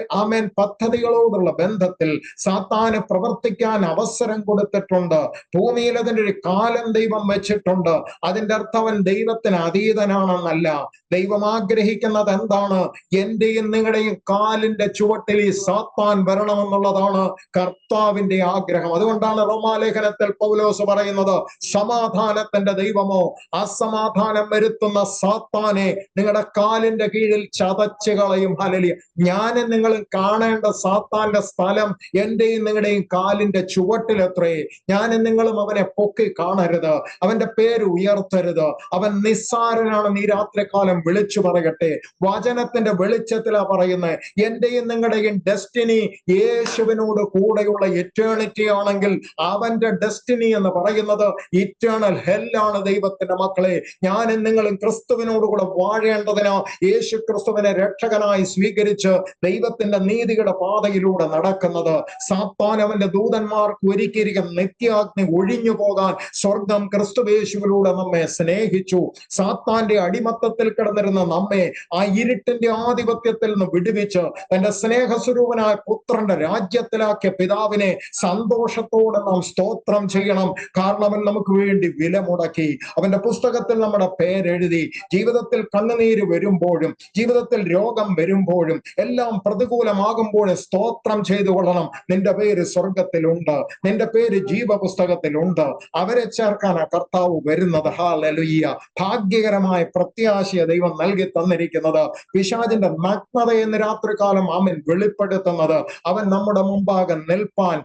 പദ്ധതികളോടുള്ള ബന്ധത്തിൽ സാത്താന് പ്രവർത്തിക്കാൻ അവസരം കൊടുത്തിട്ടുണ്ട്. ഭൂമിയിൽ അതിന്റെ ഒരു കാലം ദൈവം വെച്ചിട്ടുണ്ട്. അതിന്റെ അർത്ഥം അവൻ ദൈവത്തിന് അതീതനാണെന്നല്ല. ദൈവം ആഗ്രഹിക്കുന്നത് എന്താണ്? എന്റെയും നിങ്ങളുടെയും കാലിന്റെ ചുവട്ടിൽ ഈ സാത്താൻ വരണമെന്നുള്ളതാണ് കർത്താവിന്റെ ആഗ്രഹം. അതുകൊണ്ടാണ് റോമാലേഖനത്തിൽ പൗലോസ് പറയുന്നത്, സമാധാനത്തിന്റെ ദൈവമോ അസമാധാനം വരുത്തുന്ന സാത്താനെ നിങ്ങളുടെ കാലിന്റെ കീഴിൽ ചതച്ചു കളയും. ഹല്ലേലൂയ. ഞാനും നിങ്ങളും കാണേണ്ട സാത്താന്റെ സ്ഥലം എന്റെയും നിങ്ങളുടെയും കാലിന്റെ ചുവട്ടിലെത്രേ. ഞാനും നിങ്ങളും അവനെ പൊക്കി കാണരുത്, അവന്റെ പേര് ഉയർത്തരുത്. അവൻ നിസ്സാരനാണെന്ന് ഈ രാത്രികാലം വിളിച്ചു പറയട്ടെ. വചനത്തിന്റെ വെളിച്ചത്തിലാ പറയുന്നത്. എന്റെയും നിങ്ങളുടെയും ഡെസ്റ്റിനി യേശുവിനോട് കൂടെയുള്ള എറ്റേണിറ്റി ആണെങ്കിൽ അവന്റെ ഡെസ്റ്റിനി എന്ന് പറയുന്നത് ഇറ്റേണൽ ഹെല്ലാണ്. ദൈവത്തിന്റെ മക്കളെ, ഞാനും നിങ്ങളും ക്രിസ്തുവിനോട് കൂടെ വാഴേണ്ടതിനാ യേശു ക്രിസ്തുവിനെ രക്ഷകനായി സ്വീകരിച്ച് ദൈവത്തിന്റെ നീതിയുടെ പാതയിലൂടെ നടക്കുന്നത്. സാത്താൻ അവന്റെ ദൂതന്മാർക്ക് ഒരുക്കിയിരിക്കുന്ന നിത്യാഗ്നി ഒഴിഞ്ഞു പോകാൻ സ്വർഗം ക്രിസ്തുയേശുവിലൂടെ നമ്മെ സ്നേഹിച്ചു. സാത്താന്റെ അടിമത്തത്തിൽ കിടന്നിരുന്ന നമ്മെ ആ ഇരുട്ടിന്റെ ആധിപത്യത്തിൽ നിന്ന് വിടുവിച്ച് തന്റെ സ്നേഹസ്വരൂപനായ പുത്രന്റെ രാജ്യത്തിലാക്കിയ പിതാവിനെ സന്തോഷത്തോടെ നാം സ്തോത്രം ചെയ്യണം. കാരണം അവൻ നമുക്ക് വേണ്ടി വില മുടക്കി. അവന്റെ പുസ്തകത്തിൽ നമ്മുടെ പേരെഴുതി. ജീവിതത്തിൽ കണ്ണുനീര് വരുമ്പോഴും, ജീവിതത്തിൽ രോഗം വരുമ്പോഴും, എല്ലാം പ്രതികൂലമാകുമ്പോഴും സ്തോത്രം ചെയ്തു കൊള്ളണം. നിന്റെ പേര് സ്വർഗത്തിലുണ്ട്, നിന്റെ പേര് ജീവപുസ്തകത്തിലുണ്ട്. അവരെ ചേർക്കാനാ കർത്താവ് വരുന്നത്. ഹല്ലേലൂയ. ഭാഗ്യകരമായ പ്രത്യാശയ ദൈവം നൽകി തന്നിരിക്കുന്നത്. പിശാചിന്റെ നഗ്നത എന്ന് രാത്രികാലം അവൻ വെളിപ്പെടുത്തുന്നത്. അവൻ നമ്മുടെ മുമ്പാകെ നിൽപ്പാൻ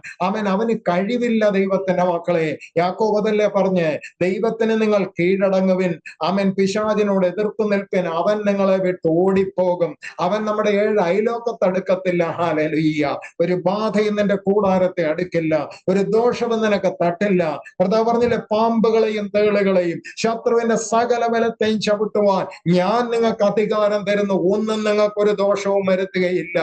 അവന് കഴിവില്ല. ദൈവത്തിന്റെ മക്കളെ, യാക്കോബ് അതല്ലേ പറഞ്ഞ്, ദൈവത്തിന് നിങ്ങൾ കീഴടങ്ങുവിൻ, പിശാചിനോട് എതിർത്ത് നിൽപ്പിൻ, അവൻ നിങ്ങളെ വിട്ട് ഓടിപ്പോകും. അവൻ നമ്മുടെ 7 അയലോക്കത്ത് അടുക്കത്തില്ല. ഹല്ലേലൂയ. ഒരു ബാധയും നിന്റെ കൂടാരത്തെ അടുക്കില്ല, ഒരു ദോഷവും നിനക്ക് തട്ടില്ല. കർത്താവ് പറഞ്ഞില്ലേ, പാമ്പുകളെയും തേളുകളെയും ശത്രുവിന്റെ സകല ബലത്തെയും ചവിട്ടുവാൻ ഞാൻ നിങ്ങൾക്ക് അധികാരം തരുന്നു, ഒന്നും നിങ്ങൾക്കൊരു ദോഷവും വരുത്തുകയില്ല.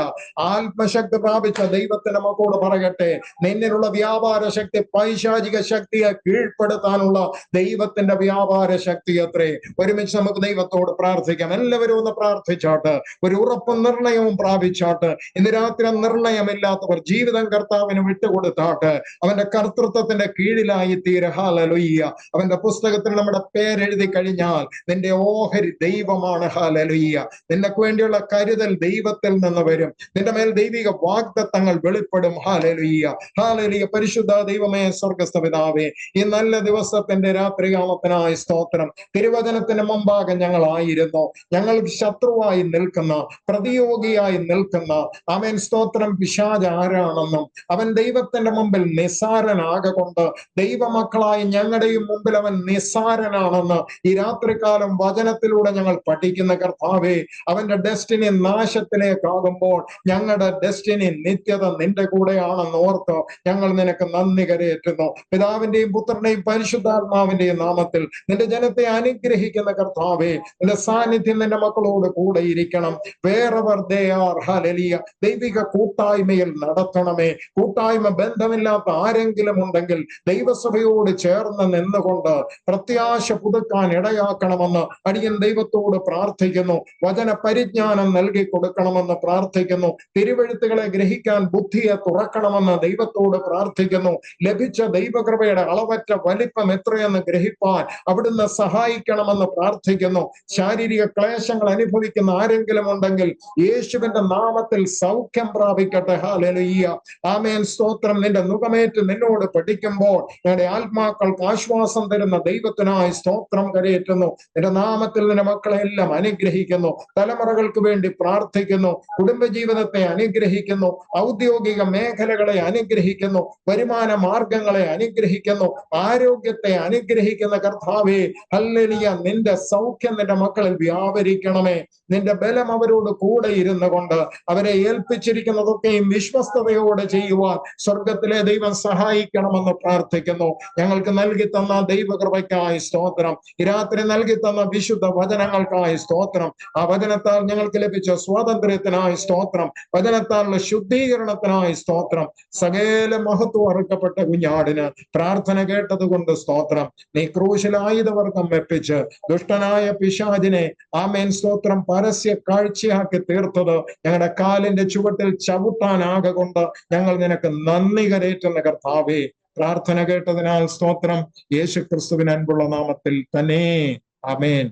ആത്മശക്തി പ്രാപിച്ച ദൈവത്തിന്റെ മക്കളോട് പറയട്ടെ, നിന്നിലുള്ള വ്യാപാര ശക്തി പൈശാചിക ശക്തിയെ കീഴ്പ്പെടുത്താനുള്ള ദൈവത്തിന്റെ വ്യാപാര ശക്തി അത്രേ. ഒരുമിച്ച് നമുക്ക് ദൈവത്തോട് പ്രാർത്ഥിക്കാം. എല്ലാവരും ഒന്ന് പ്രാർത്ഥിച്ചാട്ട്, ഒരു ഉറപ്പും നിർണയവും പ്രാപിച്ചാട്ട്. ഇന്ന് രാത്രി നിർണയമില്ലാത്തവർ ജീവിതം കർത്താവിന് വിട്ടുകൊടുത്താട്ട് മുൻപാട്ട് അവന്റെ കർത്തൃത്വത്തിന്റെ കീഴിലായി തീരെ. ഹല്ലേലൂയ. അവന്റെ പുസ്തകത്തിൽ നമ്മുടെ പേരെഴുതി കഴിഞ്ഞാൽ നിന്റെ ഓഹരി ദൈവമാണ്. ഹല്ലേലൂയ. നിനക്ക് വേണ്ടിയുള്ള കരുതൽ ദൈവത്തിൽ നിന്ന് വരും. നിന്റെ മേൽ ദൈവിക വാഗ്ദത്തങ്ങൾ വെളിപ്പെടും. ഹല്ലേലൂയ. ഹല്ലേലൂയ. പരിശുദ്ധ ദൈവമേ, സ്വർഗ്ഗസ്ഥ പിതാവേ, ഈ നല്ല ദിവസത്തിന്റെ രാത്രികാമത്തിനായി സ്തോത്രം. തിരുവചനത്തിന് മുമ്പാകെ ഞങ്ങളായിരുന്നു, ഞങ്ങൾ ശത്രുവായി നിൽക്കുന്ന, പ്രതിയോഗിയായി നിൽക്കുന്ന അവൻ സ്തോത്രം പിശാച് ആരാണെന്നും അവൻ ദൈവത്തിന്റെ മുമ്പിൽ നിസ്സാരനാകൊണ്ട് ദൈവമക്കളായി ഞങ്ങളുടെയും മുമ്പിൽ അവൻ നിസ്സാരനാണെന്ന് ഈ രാത്രികാലം വചനത്തിലൂടെ ഞങ്ങൾ പഠിക്കുന്ന കർത്താവേ, അവന്റെ ഡെസ്റ്റിനി നാശത്തിലേക്കാകുമ്പോൾ ഞങ്ങളുടെ ഡെസ്റ്റിനി നിത്യത നിന്റെ കൂടെയാണെന്ന് ഓർത്ത് ഞങ്ങൾ നിനക്ക് നന്ദി കരയേറ്റുന്നു. പിതാവിന്റെയും പുത്രന്റെയും പരിശുദ്ധാത്മാവിന്റെയും നാമത്തിൽ നിന്റെ ജനത്തെ അനുഗ്രഹിക്കുന്ന കർത്താവേ, നിന്റെ സാന്നിധ്യം നിന്റെ മക്കളോട് കൂടെ ഇരിക്കണം. Wherever they are. ഹല്ലേലൂയ. ദൈവിക കൂട്ടായ്മയിൽ നടത്തണമേ. കൂട്ടായ്മ ബന്ധമില്ലാത്ത ആരെങ്കിലും ഉണ്ടെങ്കിൽ ദൈവസഭയോട് ചേർന്ന് നിന്നുകൊണ്ട് പ്രത്യാശ പുതുക്കാൻ ഇടയാക്കണമെന്ന് അടിയൻ ദൈവത്തോട് പ്രാർത്ഥിക്കുന്നു. വചന പരിജ്ഞാനം നൽകി കൊടുക്കണമെന്ന് പ്രാർത്ഥിക്കുന്നു. തിരുവെഴുത്തുകളെ ഗ്രഹിക്കാൻ ബുദ്ധിയെ തുറക്കണമെന്ന് ദൈവത്തോട് പ്രാർത്ഥിക്കുന്നു. ലഭിച്ച ദൈവകൃപയുടെ അളവറ്റ വലിപ്പം എത്രയെന്ന് ഗ്രഹിപ്പാൻ അവിടുന്ന് സഹായിക്കണമെന്ന് പ്രാർത്ഥിക്കുന്നു. ശാരീരിക ക്ലേശങ്ങൾ അനുഭവിക്കുന്ന ആരെങ്കിലും ഉണ്ടെങ്കിൽ യേശുവിന്റെ നാമത്തിൽ സൗഖ്യം പ്രാപിക്കട്ടെ. ഹല്ലേലൂയ. ആമേൻ. സ്തോത്രം. നിന്റെ മുഖമേറ്റ് നിന്നോട് പഠിക്കുമ്പോൾ ഞങ്ങളുടെ ആത്മാക്കൾക്ക് ആശ്വാസം തരുന്ന ദൈവത്തിനായി സ്തോത്രം കരയേറ്റുന്നു. നിന്റെ നാമത്തിൽ നിന്റെ മക്കളെ എല്ലാം അനുഗ്രഹിക്കുന്നു. തലമുറകൾക്ക് വേണ്ടി പ്രാർത്ഥിക്കുന്നു. കുടുംബജീവിതത്തെ അനുഗ്രഹിക്കുന്നു. ഔദ്യോഗിക മേഖലകളെ അനുഗ്രഹിക്കുന്നു. വരുമാന മാർഗങ്ങളെ അനുഗ്രഹിക്കുന്നു. ആരോഗ്യത്തെ അനുഗ്രഹിക്കുന്ന കർത്താവേ, ഹല്ലേലൂയ. നിന്റെ സൗഖ്യം നിന്റെ മക്കളിൽ വ്യാപരിക്കണമേ. നിന്റെ ബലം അവരോട് കൂടെ ഇരുന്നു കൊണ്ട് അവരെ ഏൽപ്പിച്ചിരിക്കുന്നതൊക്കെയും വിശ്വസ്തയോടെ ചെയ്യുവാൻ സ്വർഗത്തിലെ ദൈവം സഹായിക്കണമെന്ന് പ്രാർത്ഥിക്കുന്നു. ഞങ്ങൾക്ക് നൽകി തന്ന ദൈവകൃപയ്ക്കായി സ്തോത്രം. ഈ രാത്രി നൽകി തന്ന വിശുദ്ധ വചനങ്ങൾക്കായി സ്തോത്രം. ആ വചനത്താൽ ഞങ്ങൾക്ക് ലഭിച്ച സ്വാതന്ത്ര്യത്തിനായി സ്തോത്രം. വചനത്താലുള്ള ശുദ്ധീകരണത്തിനായി സ്തോത്രം. സകല മഹത്വം അറുക്കപ്പെട്ട കുഞ്ഞാടിന് പ്രാർത്ഥന കേട്ടത് കൊണ്ട് സ്തോത്രം. നീ ക്രൂശിലായുധവർഗം വെപ്പിച്ച് ദുഷ്ടനായ പിശാചിനെ ആമേൻ സ്തോത്രം പരസ്യ കാഴ്ചയാക്കി തീർത്തത് ഞങ്ങളുടെ കാലിന്റെ ചുവട്ടിൽ ചവിട്ടാനാകെ കൊണ്ട് ഞങ്ങൾ നിനക്ക് നന്ദി കരേറ്റുന്ന കർത്താവേ, പ്രാർത്ഥന കേട്ടതിനാൽ സ്തോത്രം. യേശു ക്രിസ്തുവിന് അൻപുള്ള നാമത്തിൽ തന്നെ ആമേൻ.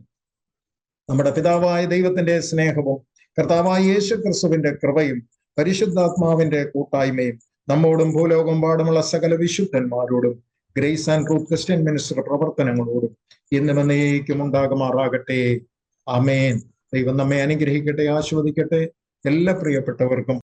നമ്മുടെ പിതാവായ ദൈവത്തിന്റെ സ്നേഹവും കർത്താവായ യേശു ക്രിസ്തുവിന്റെ കൃപയും പരിശുദ്ധാത്മാവിന്റെ കൂട്ടായ്മയും നമ്മോടും ഭൂലോകം പാടുമുള്ള സകല വിശുദ്ധന്മാരോടും grace and truth Christian minister പ്രവർത്തനങ്ങളോടും ഇന്നും എന്നേക്കും ഉണ്ടാകുമാറാകട്ടെ. ആമേൻ. ദൈവം നമ്മെ അനുഗ്രഹിക്കട്ടെ, ആസ്വദിക്കട്ടെ. എല്ലാ പ്രിയപ്പെട്ടവർക്കും